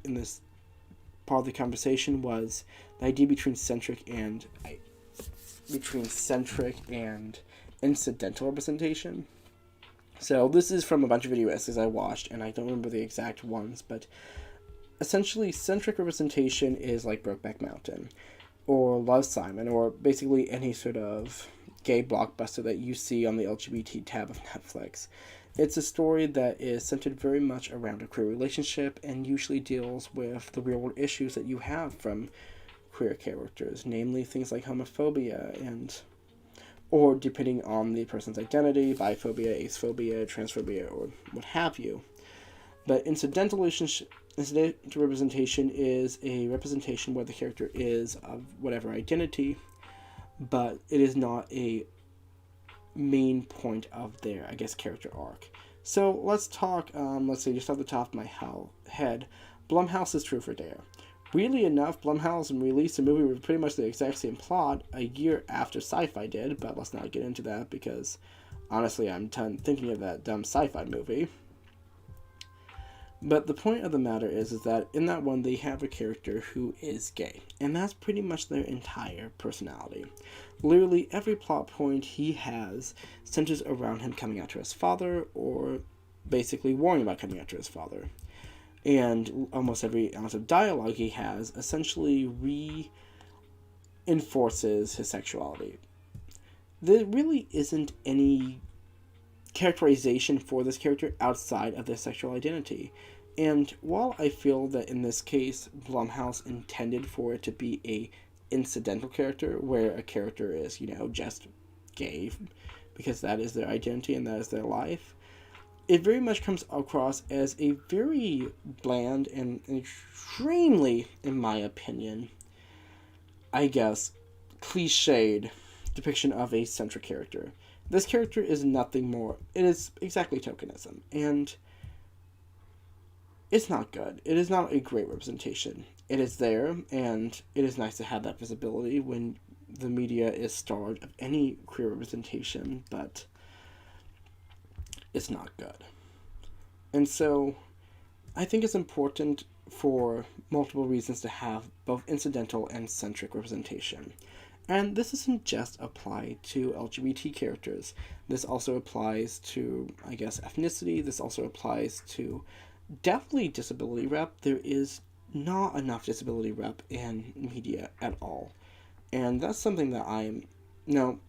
this part of the conversation was the idea between centric and incidental representation. So this is from a bunch of video essays I watched, and I don't remember the exact ones, but essentially centric representation is like Brokeback Mountain, or Love, Simon, or basically any sort of gay blockbuster that you see on the LGBT tab of Netflix. It's a story that is centered very much around a queer relationship and usually deals with the real world issues that you have from queer characters, namely things like homophobia or depending on the person's identity, biphobia, acephobia, transphobia, or what have you. But incidental representation is a representation where the character is of whatever identity, but it is not a main point of their, character arc. So let's talk, let's see, just off the top of my head, Blumhouse is Truth or Dare. Weirdly enough, Blumhouse released a movie with pretty much the exact same plot a year after Sci-Fi did, but let's not get into that because, honestly, I'm thinking of that dumb Sci-Fi movie. But the point of the matter is that in that one, they have a character who is gay, and that's pretty much their entire personality. Literally, every plot point he has centers around him coming out to his father, or basically warning about coming out to his father. And almost every ounce of dialogue he has essentially reinforces his sexuality. There really isn't any characterization for this character outside of their sexual identity. And while I feel that in this case, Blumhouse intended for it to be a incidental character, where a character is, just gay, because that is their identity and that is their life, it very much comes across as a very bland and extremely, in my opinion, cliched depiction of a centric character. This character is nothing more. It is exactly tokenism, and it's not good. It is not a great representation. It is there, and it is nice to have that visibility when the media is starved of any queer representation, but it's not good. And so, I think it's important for multiple reasons to have both incidental and centric representation. And this doesn't just apply to LGBT characters. This also applies to, ethnicity. This also applies to definitely disability rep. There is not enough disability rep in media at all. And that's something that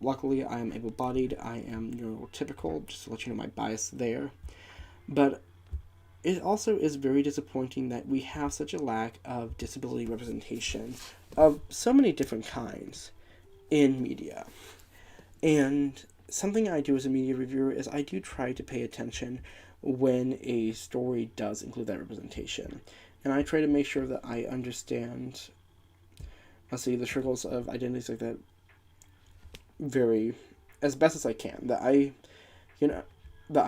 luckily I am able-bodied. I am neurotypical, just to let you know my bias there. But it also is very disappointing that we have such a lack of disability representation of so many different kinds in media. And something I do as a media reviewer is I do try to pay attention when a story does include that representation. And I try to make sure that I understand, the struggles of identities like that as best as I can. That I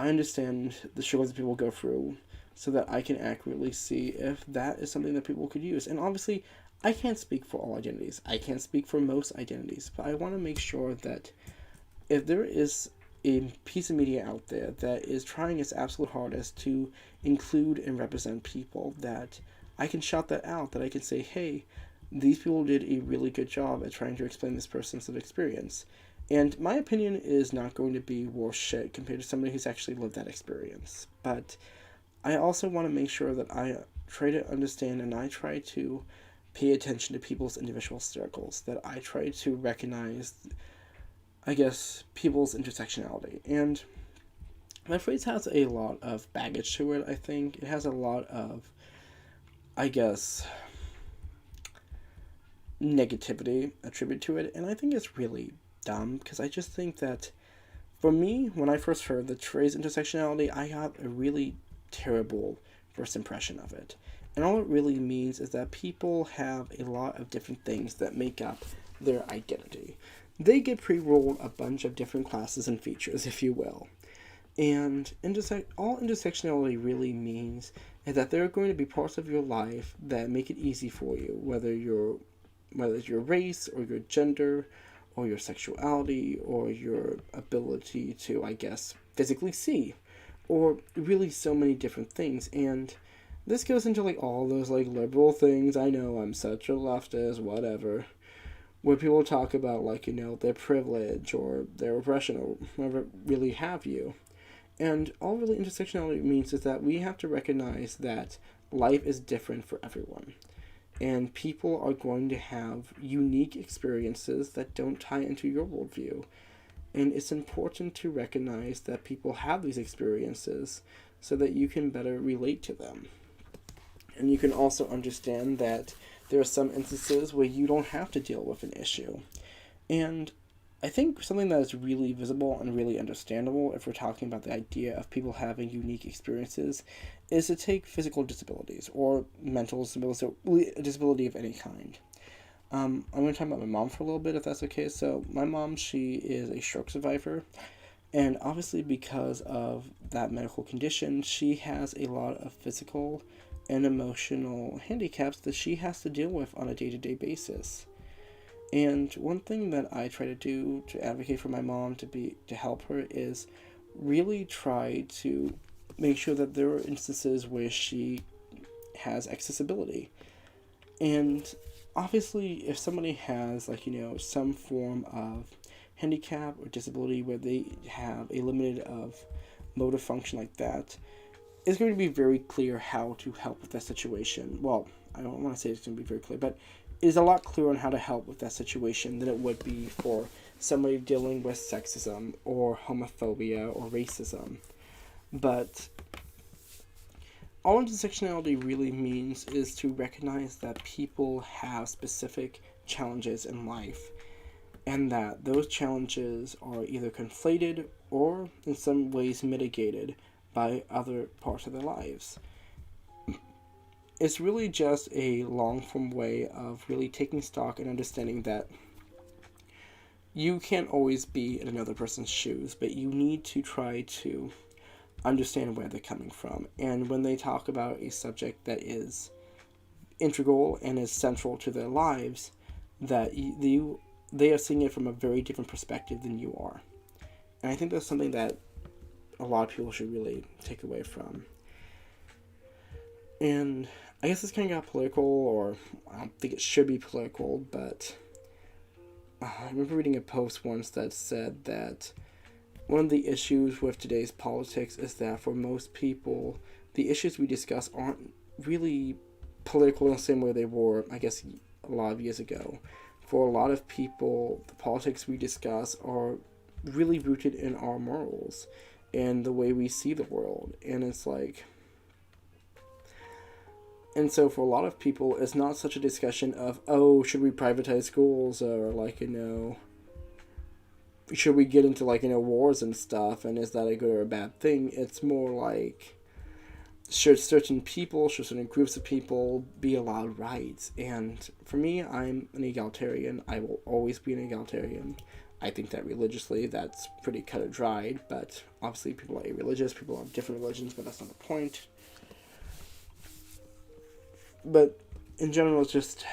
understand the struggles that people go through so that I can accurately see if that is something that people could use. And obviously, I can't speak for all identities. I can't speak for most identities, but I want to make sure that if there is a piece of media out there that is trying its absolute hardest to include and represent people, that I can shout that out, that I can say, hey, these people did a really good job at trying to explain this person's experience. And my opinion is not going to be worse shit compared to somebody who's actually lived that experience. But I also want to make sure that I try to understand and I try to pay attention to people's individual struggles, that I try to recognize, people's intersectionality. And my phrase has a lot of baggage to it, I think. It has a lot of, negativity attributed to it, and I think it's really dumb, because I just think that, for me, when I first heard the phrase intersectionality, I got a really terrible first impression of it. And all it really means is that people have a lot of different things that make up their identity. They get pre-rolled a bunch of different classes and features, if you will. And all intersectionality really means is that there are going to be parts of your life that make it easy for you, whether it's your race or your gender or your sexuality or your ability to, physically see, or really so many different things. And This goes into like all those like liberal things. I know I'm such a leftist, whatever. Where people talk about like, their privilege or their oppression or whatever really have you. And all really intersectionality means is that we have to recognize that life is different for everyone. And people are going to have unique experiences that don't tie into your worldview. And it's important to recognize that people have these experiences so that you can better relate to them. And you can also understand that there are some instances where you don't have to deal with an issue. And I think something that is really visible and really understandable if we're talking about the idea of people having unique experiences is to take physical disabilities or mental disabilities, or a disability of any kind. I'm going to talk about my mom for a little bit, if that's okay. So my mom, she is a stroke survivor. And obviously because of that medical condition, she has a lot of physical and emotional handicaps that she has to deal with on a day-to-day basis. And one thing that I try to do to advocate for my mom to help her is really try to make sure that there are instances where she has accessibility. And obviously if somebody has some form of handicap or disability where they have a limited of motor function like that, it's going to be very clear how to help with that situation. Well, I don't want to say it's going to be very clear, but it is a lot clearer on how to help with that situation than it would be for somebody dealing with sexism or homophobia or racism. But all intersectionality really means is to recognize that people have specific challenges in life, and that those challenges are either conflated or in some ways mitigated by other parts of their lives. It's really just a long-form way of really taking stock and understanding that you can't always be in another person's shoes, but you need to try to understand where they're coming from. And when they talk about a subject that is integral and is central to their lives, that they are seeing it from a very different perspective than you are. And I think that's something that a lot of people should really take away from. And I guess this kind of got political, or I don't think it should be political, but I remember reading a post once that said that one of the issues with today's politics is that for most people, the issues we discuss aren't really political in the same way they were, I guess, a lot of years ago. For a lot of people, the politics we discuss are really rooted in our morals and the way we see the world. And it's like... And so for a lot of people, it's not such a discussion of, oh, should we privatize schools, or should we get into wars and stuff, and is that a good or a bad thing? It's more like, should certain groups of people be allowed rights? And for me, I'm an egalitarian. I will always be an egalitarian. I think that religiously, that's pretty cut and dried, but obviously people are irreligious, people have different religions, but that's not the point. But in general, it's just,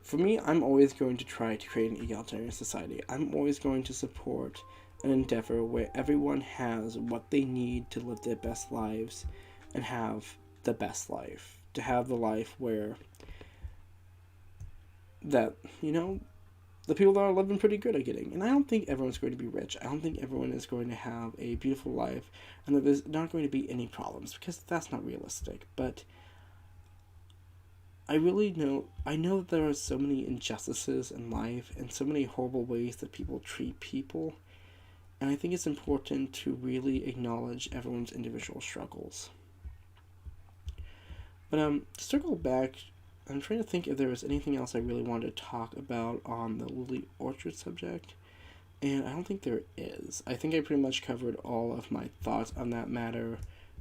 for me, I'm always going to try to create an egalitarian society. I'm always going to support an endeavor where everyone has what they need to live their best lives and have the best life. To have the life where that, the people that are living pretty good are getting. And I don't think everyone's going to be rich. I don't think everyone is going to have a beautiful life and that there's not going to be any problems, because that's not realistic. But I know that there are so many injustices in life and so many horrible ways that people treat people. And I think it's important to really acknowledge everyone's individual struggles. But to circle back, I'm trying to think if there was anything else I really wanted to talk about on the Lily Orchard subject, and I don't think there is. I think I pretty much covered all of my thoughts on that matter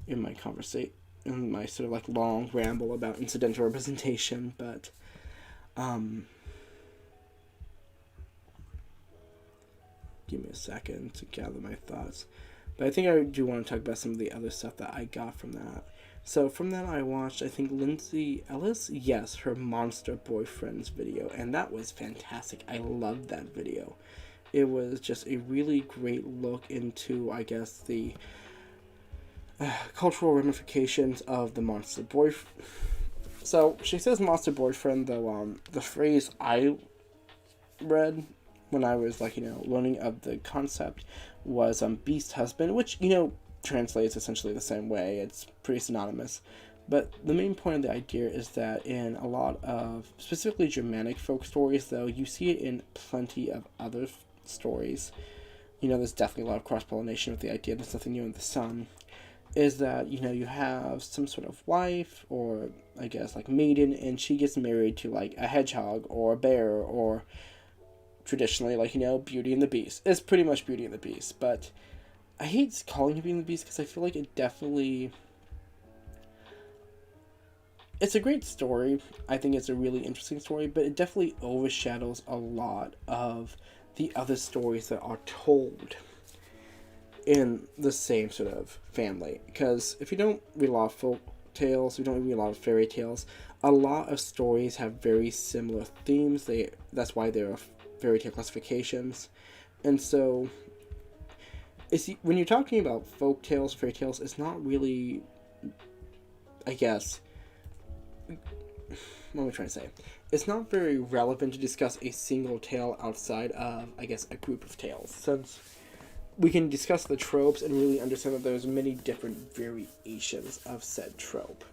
in my in my sort of long ramble about incidental representation, but give me a second to gather my thoughts. But I think I do want to talk about some of the other stuff that I got from that. So from that I watched, I think, Lindsay Ellis, yes, her Monster Boyfriends video, and that was fantastic. I loved that video. It was just a really great look into, I guess, the cultural ramifications of the monster boyfriend. So she says monster boyfriend, though the phrase I read when I was learning of the concept was beast husband, which translates essentially the same way. It's pretty synonymous. But the main point of the idea is that in a lot of specifically Germanic folk stories, though, you see it in plenty of other stories. There's definitely a lot of cross-pollination with the idea there's nothing new in the sun. Is that, you have some sort of wife, or I guess like maiden, and she gets married to like a hedgehog or a bear, or traditionally Beauty and the Beast. It's pretty much Beauty and the Beast, but I hate calling it Beauty and the Beast because I feel like it definitely... It's a great story. I think it's a really interesting story, but it definitely overshadows a lot of the other stories that are told in the same sort of family. Because if you don't read a lot of folk tales, you don't read a lot of fairy tales, a lot of stories have very similar themes. That's why there are fairy tale classifications. And so, when you're talking about folk tales, fairy tales, it's not really, I guess... What am I trying to say? It's not very relevant to discuss a single tale outside of, I guess, a group of tales, since we can discuss the tropes and really understand that there's many different variations of said trope.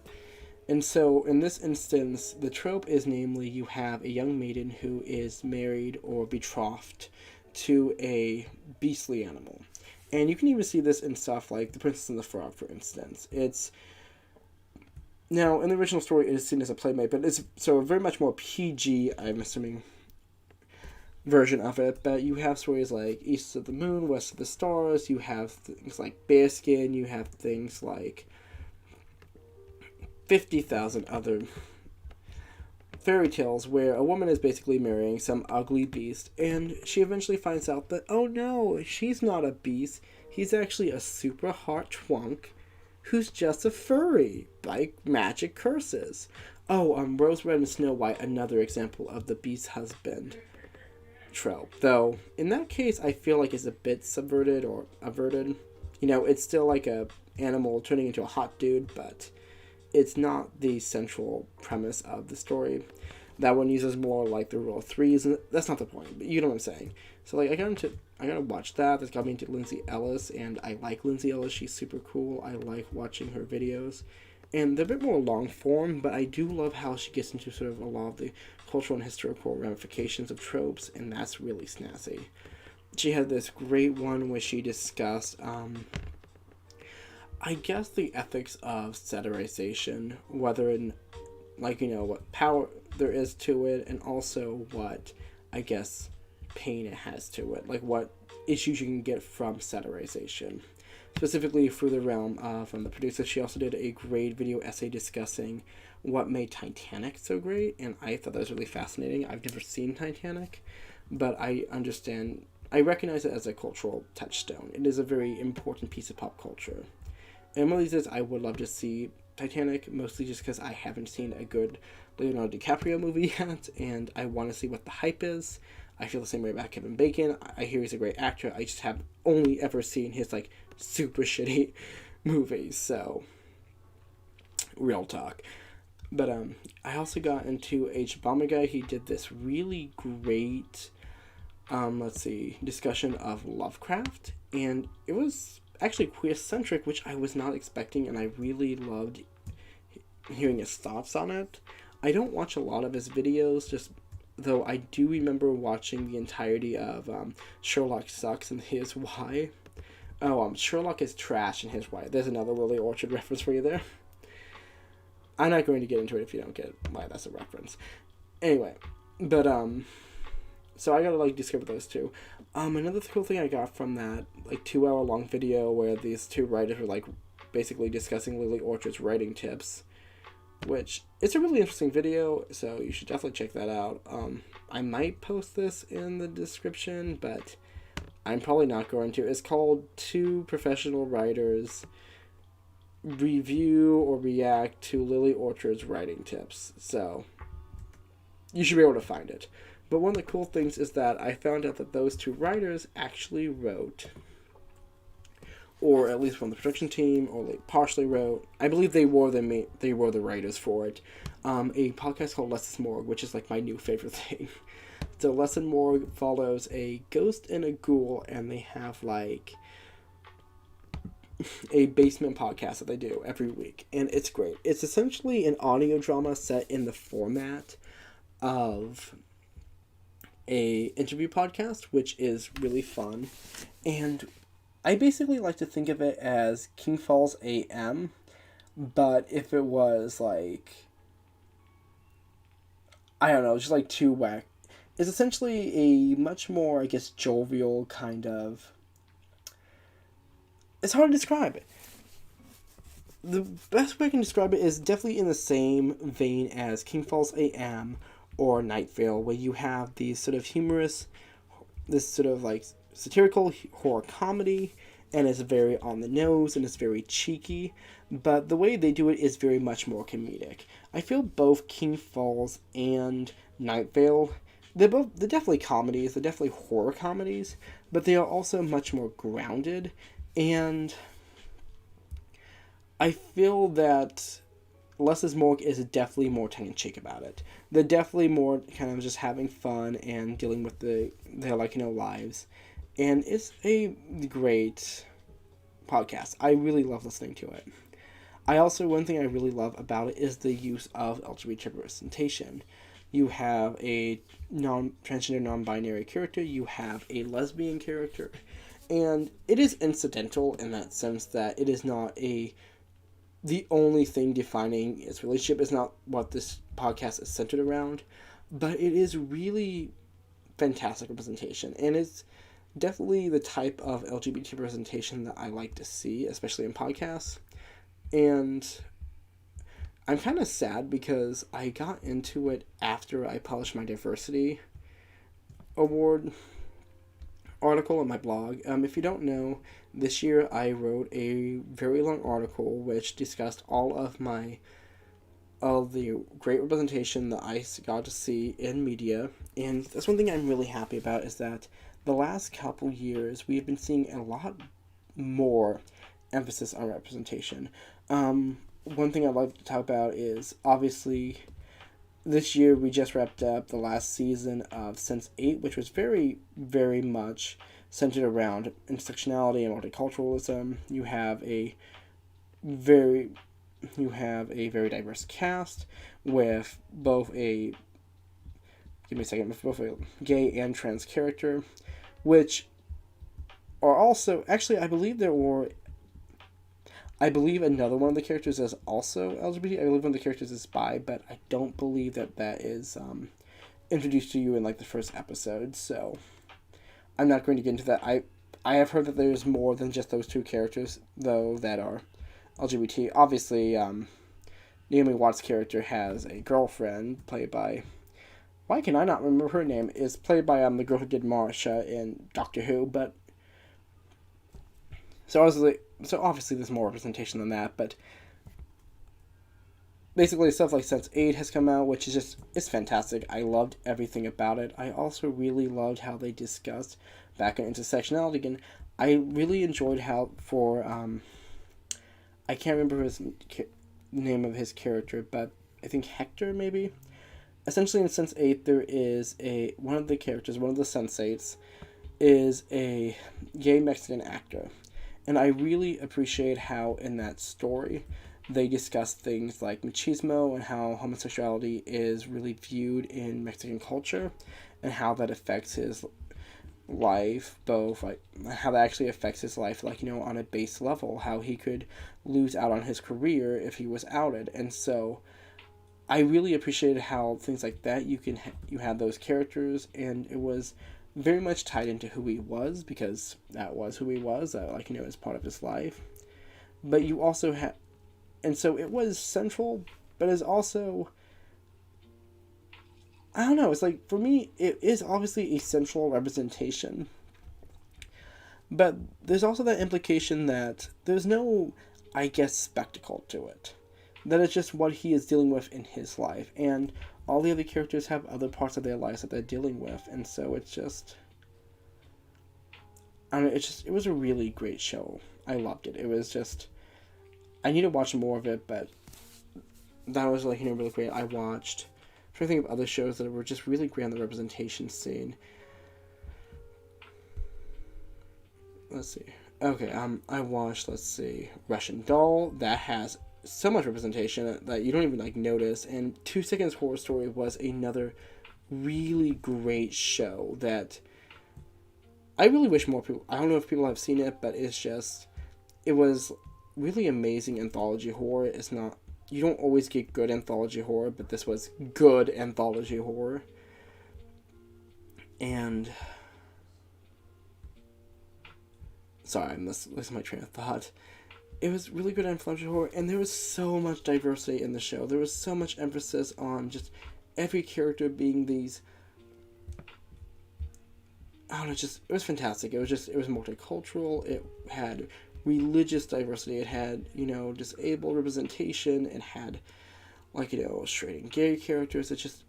And so, in this instance, the trope is namely you have a young maiden who is married or betrothed to a beastly animal. And you can even see this in stuff like The Princess and the Frog, for instance. Now, in the original story, it is seen as a playmate, but it's so very much more PG, I'm assuming, version of it. But you have stories like East of the Moon, West of the Stars, you have things like Bearskin, you have things like 50,000 other fairy tales where a woman is basically marrying some ugly beast, and she eventually finds out that, oh no, she's not a beast, he's actually a super hot twunk who's just a furry by magic curses. Oh, Rose Red and Snow White, another example of the beast husband trope. Though, in that case, I feel like it's a bit subverted or averted. It's still like a animal turning into a hot dude, but it's not the central premise of the story. That one uses more like the rule of threes, and that's not the point, but you know what I'm saying. So, I gotta watch that. That's got me into Lindsay Ellis, and I like Lindsay Ellis. She's super cool. I like watching her videos. And they're a bit more long form, but I do love how she gets into sort of a lot of the cultural and historical ramifications of tropes, and that's really snazzy. She had this great one where she discussed, I guess, the ethics of satirization, whether in, what power there is to it, and also what, I guess, pain it has to it, like what issues you can get from satirization, specifically through the realm from the producer. She also did a great video essay discussing what made Titanic so great, and I thought that was really fascinating. I've never seen Titanic, but I recognize it as a cultural touchstone. It is a very important piece of pop culture, and one of these days I would love to see Titanic, mostly just because I haven't seen a good Leonardo DiCaprio movie yet, and I want to see what the hype is. I feel the same way about Kevin Bacon. I hear he's a great actor. I just have only ever seen his, super shitty movies, so real talk. But, I also got into H. Bomber Guy. He did this really great, discussion of Lovecraft, and it was actually queer-centric, which I was not expecting, and I really loved hearing his thoughts on it. I don't watch a lot of his videos, though I do remember watching the entirety of Sherlock Sucks and Here's Why. Oh, Sherlock is trash and Here's Why. There's another Lily Orchard reference for you there. I'm not going to get into it if you don't get why that's a reference. Anyway, but, so I gotta, discover those two. Another cool thing I got from that, 2-hour long video where these two writers were, basically discussing Lily Orchard's writing tips, which it's a really interesting video, so you should definitely check that out. I might post this in the description, but I'm probably not going to. It's called Two Professional Writers Review or React to Lily Orchard's Writing Tips, so you should be able to find it. But one of the cool things is that I found out that those two writers actually wrote or at least from the production team, or they partially wrote. I believe they were the writers for it. A podcast called Less is More, which is like my new favorite thing. So Less and More follows a ghost and a ghoul, and they have like a basement podcast that they do every week, and it's great. It's essentially an audio drama set in the format of a interview podcast, which is really fun. And I basically like to think of it as King Falls AM, but if it was like, I don't know, just like too whack. It's essentially a much more, I guess, jovial kind of... It's hard to describe it. The best way I can describe it is definitely in the same vein as King Falls AM or Night Vale, where you have these sort of humorous, this sort of like satirical horror comedy, and it's very on the nose and it's very cheeky, but the way they do it is very much more comedic. I feel both King Falls and Night Vale, they're definitely comedies, they're definitely horror comedies, but they are also much more grounded, and I feel that Less is More is definitely more tongue-in-cheek about it. They're definitely more kind of just having fun and dealing with their lives. And it's a great podcast. I really love listening to it. One thing I really love about it is the use of LGBT representation. You have a transgender, non-binary character. You have a lesbian character. And it is incidental in that sense that it is not the only thing defining its relationship. Is not what this podcast is centered around, but it is really fantastic representation, and it's definitely the type of LGBT representation that I like to see, especially in podcasts. And I'm kind of sad because I got into it after I published my diversity award article on my blog. If you don't know, this year I wrote a very long article which discussed all of the great representation that I got to see in media, and that's one thing I'm really happy about, is that the last couple years we've been seeing a lot more emphasis on representation. One thing I'd like to talk about is, obviously, this year we just wrapped up the last season of Sense8, which was very, very much centered around intersectionality and multiculturalism. You have a very diverse cast with both a gay and trans character, which are also, actually, I believe another one of the characters is also LGBT. I believe one of the characters is bi, but I don't believe that is introduced to you in like the first episode, so I'm not going to get into that. I have heard that there's more than just those two characters, though, that are LGBT. Obviously, Naomi Watts' character has a girlfriend played by... Why can I not remember her name? Is played by the girl who did Marsha in Doctor Who, but... So obviously there's more representation than that, but... Basically, stuff like Sense8 has come out, which is just... It's fantastic. I loved everything about it. I also really loved how they discussed back on intersectionality again. I really enjoyed how for... I can't remember his name of his character, but I think Hector, maybe? Essentially, in Sense8, there is one of the characters, one of the Sensates, is a gay Mexican actor. And I really appreciate how, in that story, they discuss things like machismo and how homosexuality is really viewed in Mexican culture, and how that affects his life, both like how that actually affects his life, like, you know, on a base level, how he could lose out on his career if he was outed. And so I really appreciated how things like that, you had those characters, and it was very much tied into who he was, because that was who he was, like, you know, as part of his life. But you also had, and so it was central, but it's also, I don't know, it's like, for me, it is obviously a central representation, but there's also that implication that there's no, I guess, spectacle to it. That it's just what he is dealing with in his life, and all the other characters have other parts of their lives that they're dealing with, and so it's just, I don't know, it was a really great show. I loved it. It was just, I need to watch more of it, but that was like, really great. I watched, I'm trying to think of other shows that were just really great on the representation scene. Let's see. Okay, I watched, let's see, Russian Doll. That has so much representation that you don't even like notice. And 2 Seconds Horror Story was another really great show that I really wish more people, I don't know if people have seen it, but it was really amazing anthology horror. It's not, you don't always get good anthology horror, but this was good anthology horror. And sorry, I'm losing my train of thought. It was really good anthology horror, and there was so much diversity in the show. There was so much emphasis on just every character being these, I don't know, it was fantastic. It was multicultural. It had religious diversity. It had, disabled representation. It had, straight and gay characters. It just,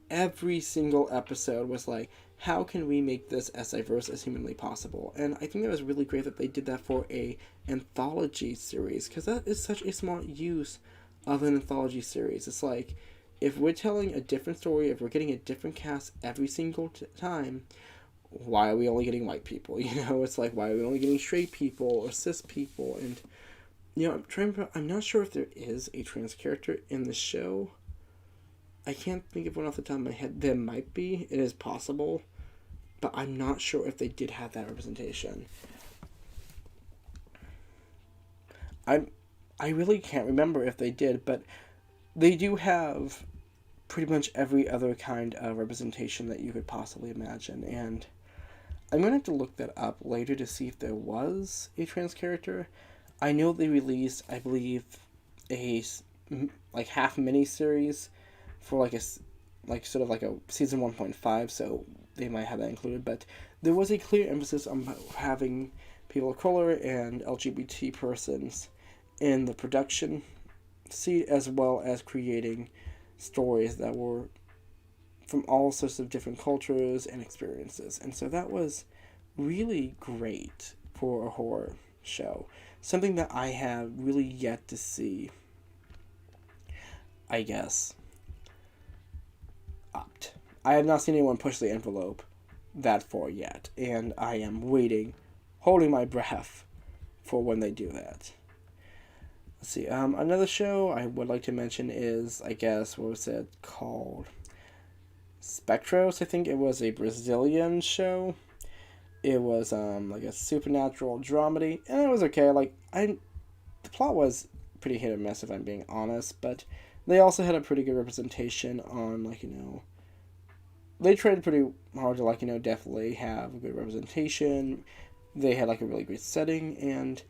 every single episode was like, how can we make this as diverse as humanly possible? And I think that was really great that they did that for a anthology series, because that is such a smart use of an anthology series. It's like, if we're telling a different story, if we're getting a different cast every single time, why are we only getting white people? It's like, why are we only getting straight people or cis people? And, I'm not sure if there is a trans character in the show. I can't think of one off the top of my head. There might be. It is possible. But I'm not sure if they did have that representation. I really can't remember if they did, but they do have pretty much every other kind of representation that you could possibly imagine. And I'm going to have to look that up later to see if there was a trans character. I know they released, I believe, a half mini-series for a season 1.5, so they might have that included, but there was a clear emphasis on having people of color and LGBT persons in the production seat, as well as creating stories that were from all sorts of different cultures and experiences. And so that was really great for a horror show. Something that I have really yet to see, I guess, opt. I have not seen anyone push the envelope that far yet, and I am waiting, holding my breath for when they do that. Let's see, another show I would like to mention is, I guess, what was it called? Spectros, I think it was a Brazilian show. It was, a supernatural dramedy, and it was okay. The plot was pretty hit or miss, if I'm being honest, but they also had a pretty good representation on, they tried pretty hard to, definitely have a good representation. They had, a really great setting, and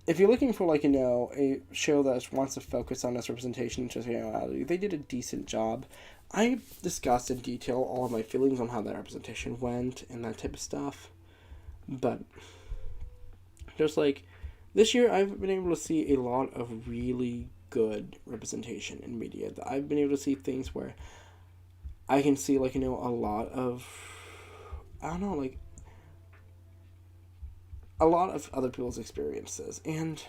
if you're looking for, a show that wants to focus on this representation and intersectionality, they did a decent job. I discussed in detail all of my feelings on how that representation went and that type of stuff, but just, this year I've been able to see a lot of really good representation in media. I've been able to see things where I can see, a lot of, a lot of other people's experiences. And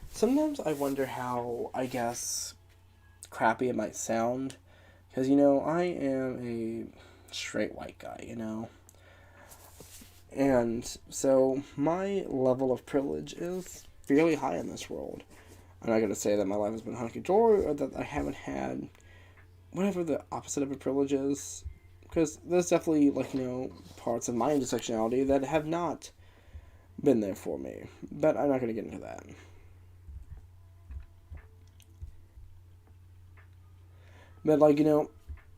sometimes I wonder how, I guess, crappy it might sound. Because, I am a straight white guy, And so my level of privilege is fairly high in this world. I'm not going to say that my life has been hunky-dory or that I haven't had whatever the opposite of a privilege is, because there's definitely, parts of my intersectionality that have not been there for me, but I'm not going to get into that. But,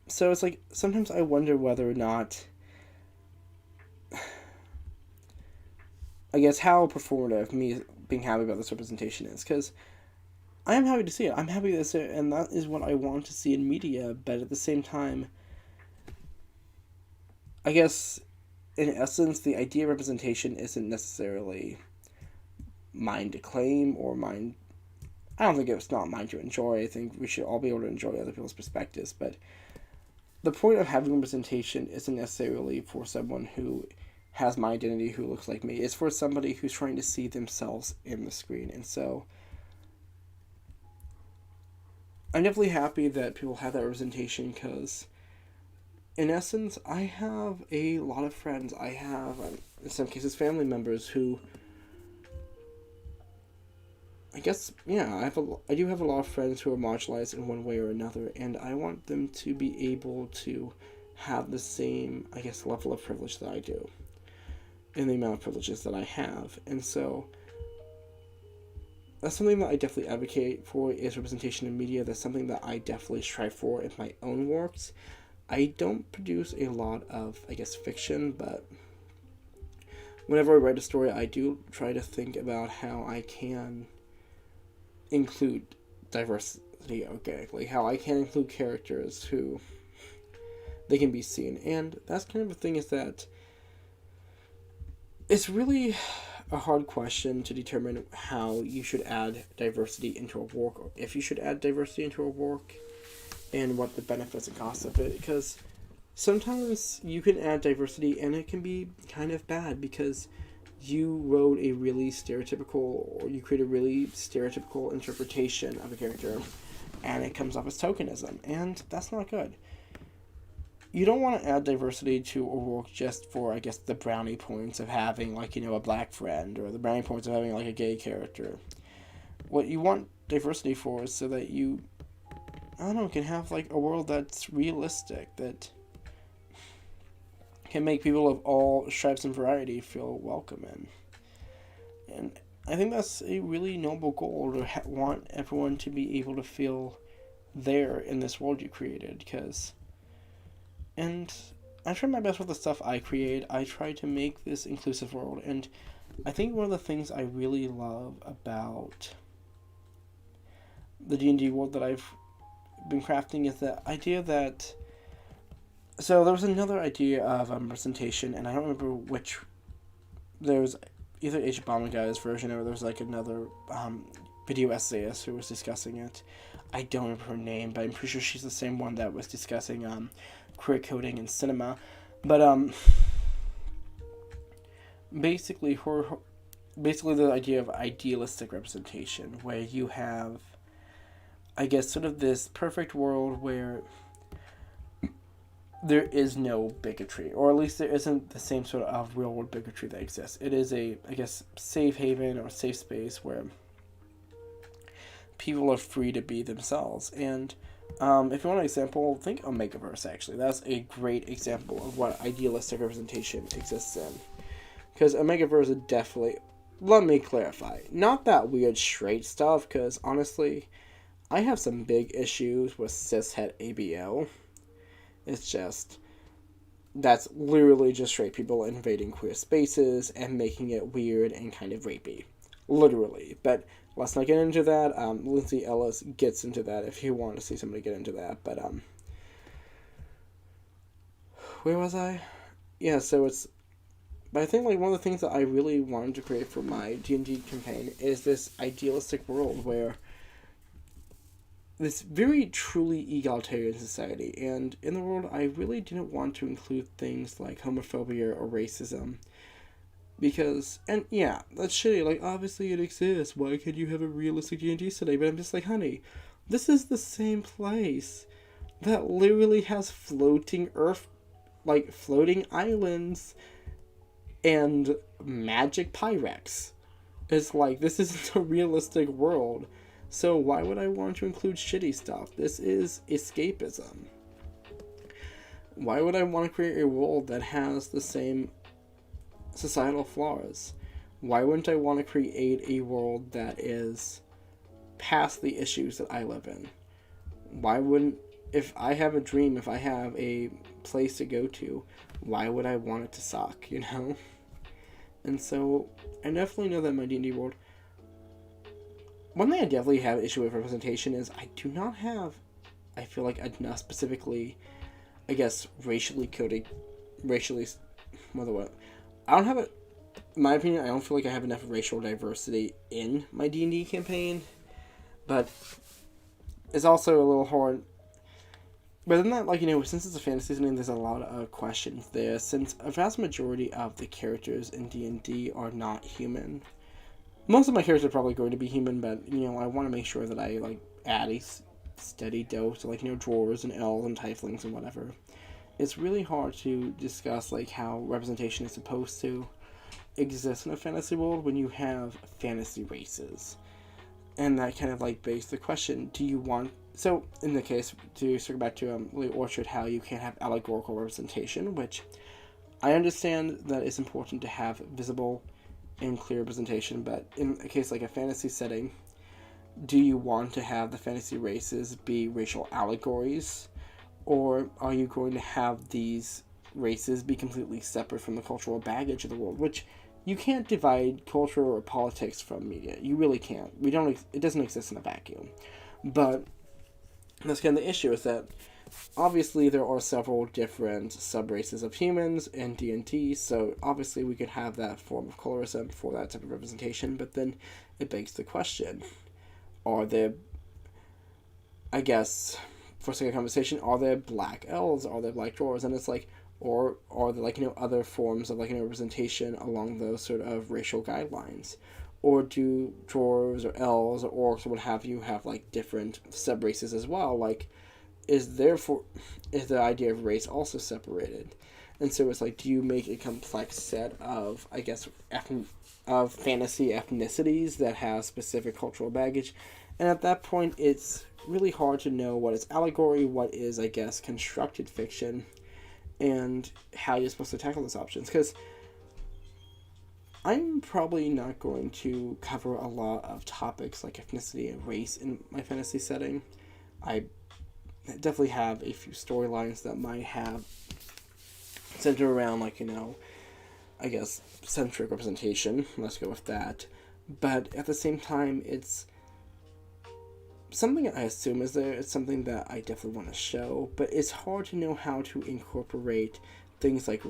so it's sometimes I wonder whether or not, I guess, how performative me being happy about this representation is, because I am happy to see it. I'm happy to see it, and that is what I want to see in media, but at the same time, I guess, in essence, the idea of representation isn't necessarily mine to claim or mine. I don't think it's not mine to enjoy. I think we should all be able to enjoy other people's perspectives, but the point of having representation isn't necessarily for someone who has my identity who looks like me. It's for somebody who's trying to see themselves in the screen. And so I'm definitely happy that people have that representation, because in essence, I have a lot of friends. I have, in some cases, family members who, I guess, yeah, I do have a lot of friends who are marginalized in one way or another, and I want them to be able to have the same, I guess, level of privilege that I do, in the amount of privileges that I have. And so that's something that I definitely advocate for, is representation in media. That's something that I definitely strive for in my own works. I don't produce a lot of, I guess, fiction, but whenever I write a story, I do try to think about how I can include diversity organically, how I can include characters who they can be seen. And that's kind of the thing, is that it's really a hard question to determine how you should add diversity into a work, or if you should add diversity into a work, and what the benefits and costs of it. Because sometimes you can add diversity and it can be kind of bad, because you wrote a really stereotypical, or you create a really stereotypical interpretation of a character, and it comes off as tokenism, and that's not good. You don't want to add diversity to a work just for, I guess, the brownie points of having, like, a black friend, or the brownie points of having, like, a gay character. What you want diversity for is so that you, I don't know, can have, like, a world that's realistic, that can make people of all stripes and variety feel welcome in. And I think that's a really noble goal, to want everyone to be able to feel there in this world you created, because... And I try my best with the stuff I create. I try to make this inclusive world, and I think one of the things I really love about the D&D world that I've been crafting is the idea that... So there was another idea of representation, and I don't remember which... There was either H. Obama guy's version, or there was like another video essayist who was discussing it. I don't remember her name, but I'm pretty sure she's the same one that was discussing queer coding in cinema. But basically the idea of idealistic representation, where you have, I guess, sort of this perfect world where there is no bigotry, or at least there isn't the same sort of real world bigotry that exists. It is a, I guess, safe haven or safe space where people are free to be themselves. And if you want an example, think Omegaverse, actually. That's a great example of what idealistic representation exists in. Because Omegaverse is definitely... Let me clarify. Not that weird straight stuff, because honestly, I have some big issues with cishet ABO. It's just... That's literally just straight people invading queer spaces and making it weird and kind of rapey. Literally. But let's not get into that. Lindsay Ellis gets into that if you want to see somebody get into that. But, where was I? Yeah, so it's... But I think, like, one of the things that I really wanted to create for my D&D campaign is this idealistic world where this very truly egalitarian society. And in the world, I really didn't want to include things like homophobia or racism. Because, and yeah, that's shitty. Like, obviously it exists. Why can't you have a realistic D&D setting? But I'm just like, honey, this is the same place that literally has floating earth, like, floating islands and magic Pyrex. It's like, this isn't a realistic world. So why would I want to include shitty stuff? This is escapism. Why would I want to create a world that has the same societal flaws? Why wouldn't I want to create a world that is past the issues that I live in? Why wouldn't... If I have a dream, if I have a place to go to, why would I want it to suck, you know? And so, I definitely know that in my D&D world, one thing I definitely have an issue with representation is I do not have, I feel like, enough specifically, I guess, racially coded, what? I don't have a, in my opinion, I don't feel like I have enough racial diversity in my D&D campaign, but it's also a little hard. But then that, like, you know, since it's a fantasy setting, there's a lot of questions there. Since a vast majority of the characters in D&D are not human, most of my characters are probably going to be human, but, you know, I want to make sure that I, like, add a steady dose of, like, you know, dwarves and elves and tieflings and whatever. It's really hard to discuss, like, how representation is supposed to exist in a fantasy world when you have fantasy races. And that kind of, like, begs the question, do you want... So, in the case, to circle back to Lily Orchard, how you can't have allegorical representation, which I understand that it's important to have visible and clear representation, but in a case like a fantasy setting, do you want to have the fantasy races be racial allegories, or are you going to have these races be completely separate from the cultural baggage of the world, which you can't divide culture or politics from media. You really can't. It doesn't exist in a vacuum. But that's kind of the issue, is that obviously there are several different sub-races of humans in D&D, so obviously we could have that form of colorism for that type of representation, but then it begs the question, are there, I guess, for sake of conversation, are there black elves, are there black dwarves, and it's like, or are there, like, you know, other forms of, like, you know, representation along those sort of racial guidelines? Or do dwarves or elves or orcs or what have you have, like, different sub-races as well? Like, is the idea of race also separated? And so it's like, do you make a complex set of, I guess, of fantasy ethnicities that have specific cultural baggage? And at that point, it's really hard to know what is allegory, what is, I guess, constructed fiction, and how you're supposed to tackle those options. Because I'm probably not going to cover a lot of topics like ethnicity and race in my fantasy setting. I definitely have a few storylines that might have centered around, like, you know, I guess, centric representation. Let's go with that. But at the same time, it's something I assume is there. It's something that I definitely want to show, but it's hard to know how to incorporate things like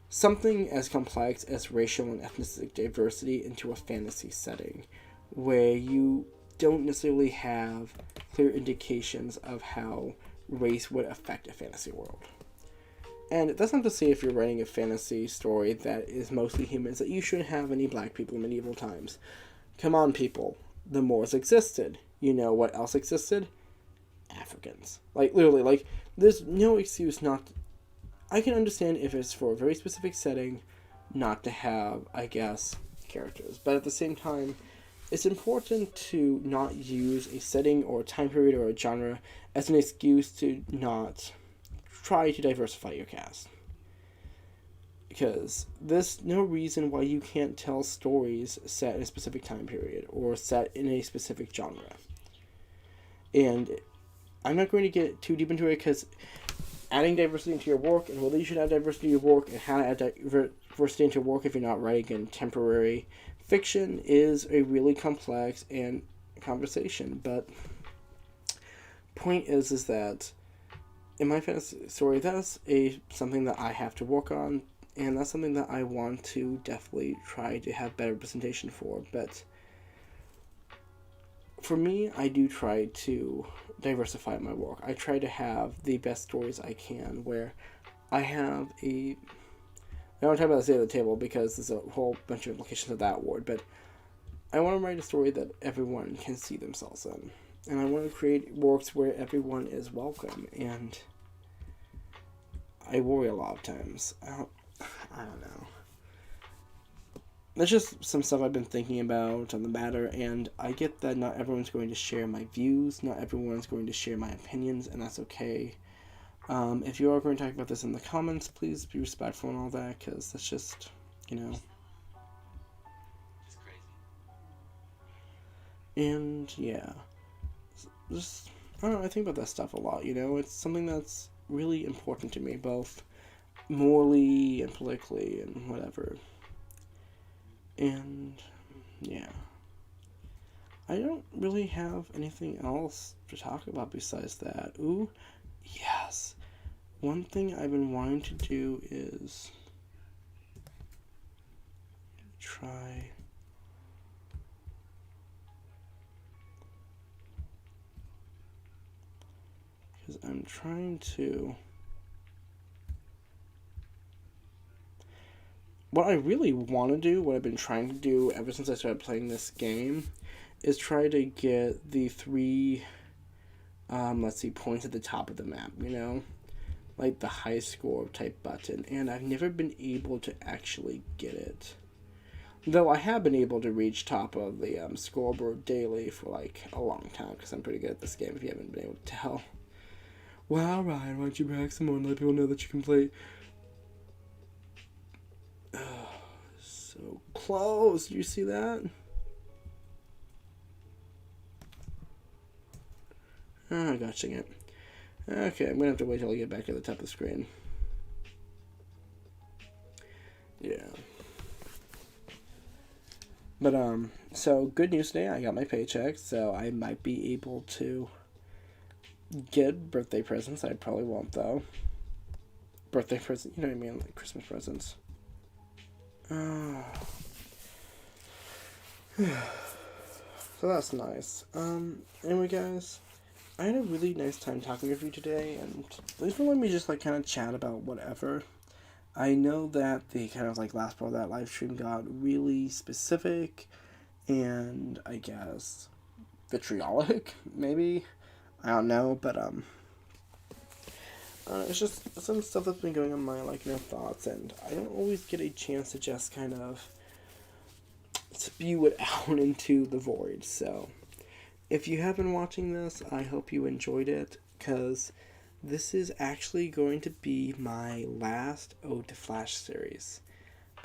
something as complex as racial and ethnic diversity into a fantasy setting, where you don't necessarily have clear indications of how race would affect a fantasy world. And that's not to say, if you're writing a fantasy story that is mostly humans, that you shouldn't have any black people in medieval times. Come on, people. The Moors existed. You know what else existed? Africans. Like, literally, like, there's no excuse not to... I can understand if it's for a very specific setting not to have, I guess, characters. But at the same time, it's important to not use a setting or a time period or a genre as an excuse to not try to diversify your cast. Because there's no reason why you can't tell stories set in a specific time period or set in a specific genre. And I'm not going to get too deep into it, because adding diversity into your work, and whether you should add diversity to your work, and how to add diversity into your work if you're not writing contemporary fiction, is a really complex and conversation. But point is that in my fantasy story, that's something that I have to work on, and that's something that I want to definitely try to have better representation for. But for me, I do try to diversify my work. I try to have the best stories I can, where I have I don't want to talk about the state of the table because there's a whole bunch of implications of that word, but I want to write a story that everyone can see themselves in. And I want to create works where everyone is welcome, and I worry a lot of times. I don't know. That's just some stuff I've been thinking about on the matter, and I get that not everyone's going to share my views, not everyone's going to share my opinions, and that's okay. If you are going to talk about this in the comments, please be respectful and all that, because that's just, you know. It's crazy. And, yeah. Just, I don't know, I think about that stuff a lot, you know. It's something that's really important to me, both morally and politically and whatever. And, yeah. I don't really have anything else to talk about besides that. Ooh, yes. One thing I've been wanting to do is try... Because I'm trying to... What I really want to do, what I've been trying to do ever since I started playing this game, is try to get the 3, points at the top of the map, you know? Like the high score type button. And I've never been able to actually get it. Though I have been able to reach top of the scoreboard daily for like a long time, because I'm pretty good at this game if you haven't been able to tell. Wow, Ryan, why don't you brag some more and let people know that you can play? Oh, so close. Do you see that? Oh, gotcha it. Okay, I'm gonna have to wait till I get back to the top of the screen. Yeah. But, so good news today. I got my paycheck, so I might be able to get birthday presents. I probably won't, though. Birthday presents, you know what I mean? Like Christmas presents. So that's nice. Anyway, guys, I had a really nice time talking with you today, and thanks for letting me just, like, kind of chat about whatever. I know that the kind of, like, last part of that live stream got really specific, and I guess vitriolic, maybe? I don't know, but, it's just some stuff that's been going on in my, like, thoughts, and I don't always get a chance to just kind of spew it out into the void, so if you have been watching this, I hope you enjoyed it, because this is actually going to be my last Ode to Flash series.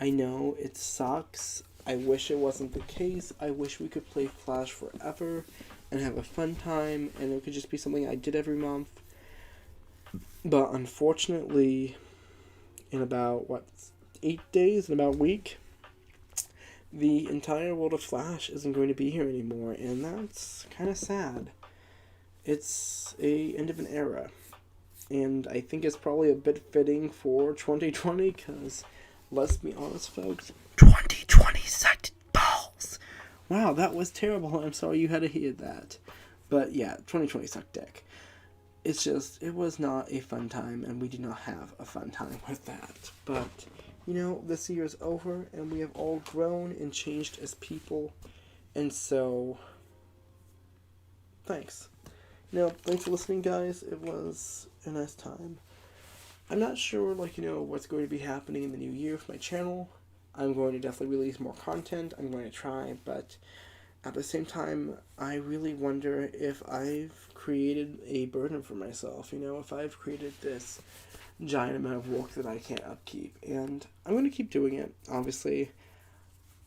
I know, it sucks. I wish it wasn't the case. I wish we could play Flash forever and have a fun time, and it could just be something I did every month. But unfortunately, in about, 8 days, in about a week, the entire world of Flash isn't going to be here anymore, and that's kind of sad. It's a end of an era. And I think it's probably a bit fitting for 2020, because, let's be honest, folks, 2020 sucked balls. Wow, that was terrible. I'm sorry you had to hear that. But yeah, 2020 sucked dick. It's just, it was not a fun time, and we did not have a fun time with that. But, you know, this year is over, and we have all grown and changed as people. And so, thanks. Thanks for listening, guys. It was a nice time. I'm not sure, what's going to be happening in the new year with my channel. I'm going to definitely release more content. I'm going to try, but at the same time, I really wonder if I've created a burden for myself. If I've created this giant amount of work that I can't upkeep. And I'm going to keep doing it, obviously.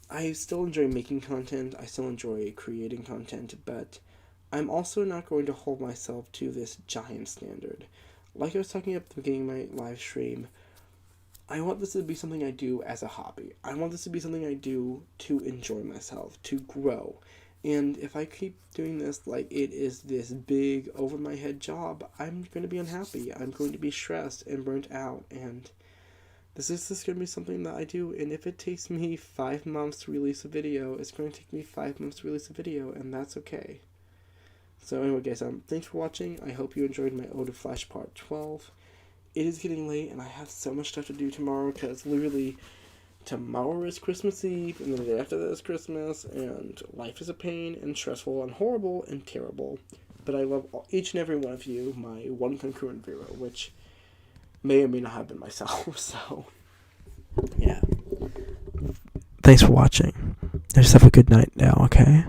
I still enjoy making content. I still enjoy creating content, but I'm also not going to hold myself to this giant standard. Like I was talking at the beginning of my live stream, I want this to be something I do as a hobby. I want this to be something I do to enjoy myself, to grow. And if I keep doing this like it is this big, over-my-head job, I'm going to be unhappy. I'm going to be stressed and burnt out. And this is just going to be something that I do. And if it takes me 5 months to release a video, it's going to take me 5 months to release a video, and that's okay. So anyway, guys, thanks for watching. I hope you enjoyed my Ode to Flash Part 12. It is getting late, and I have so much stuff to do tomorrow, because literally tomorrow is Christmas Eve, and the day after that is Christmas, and life is a pain, and stressful, and horrible, and terrible. But I love each and every one of you, my one concurrent viewer, which may or may not have been myself, so yeah. Thanks for watching. Just have a good night now, okay?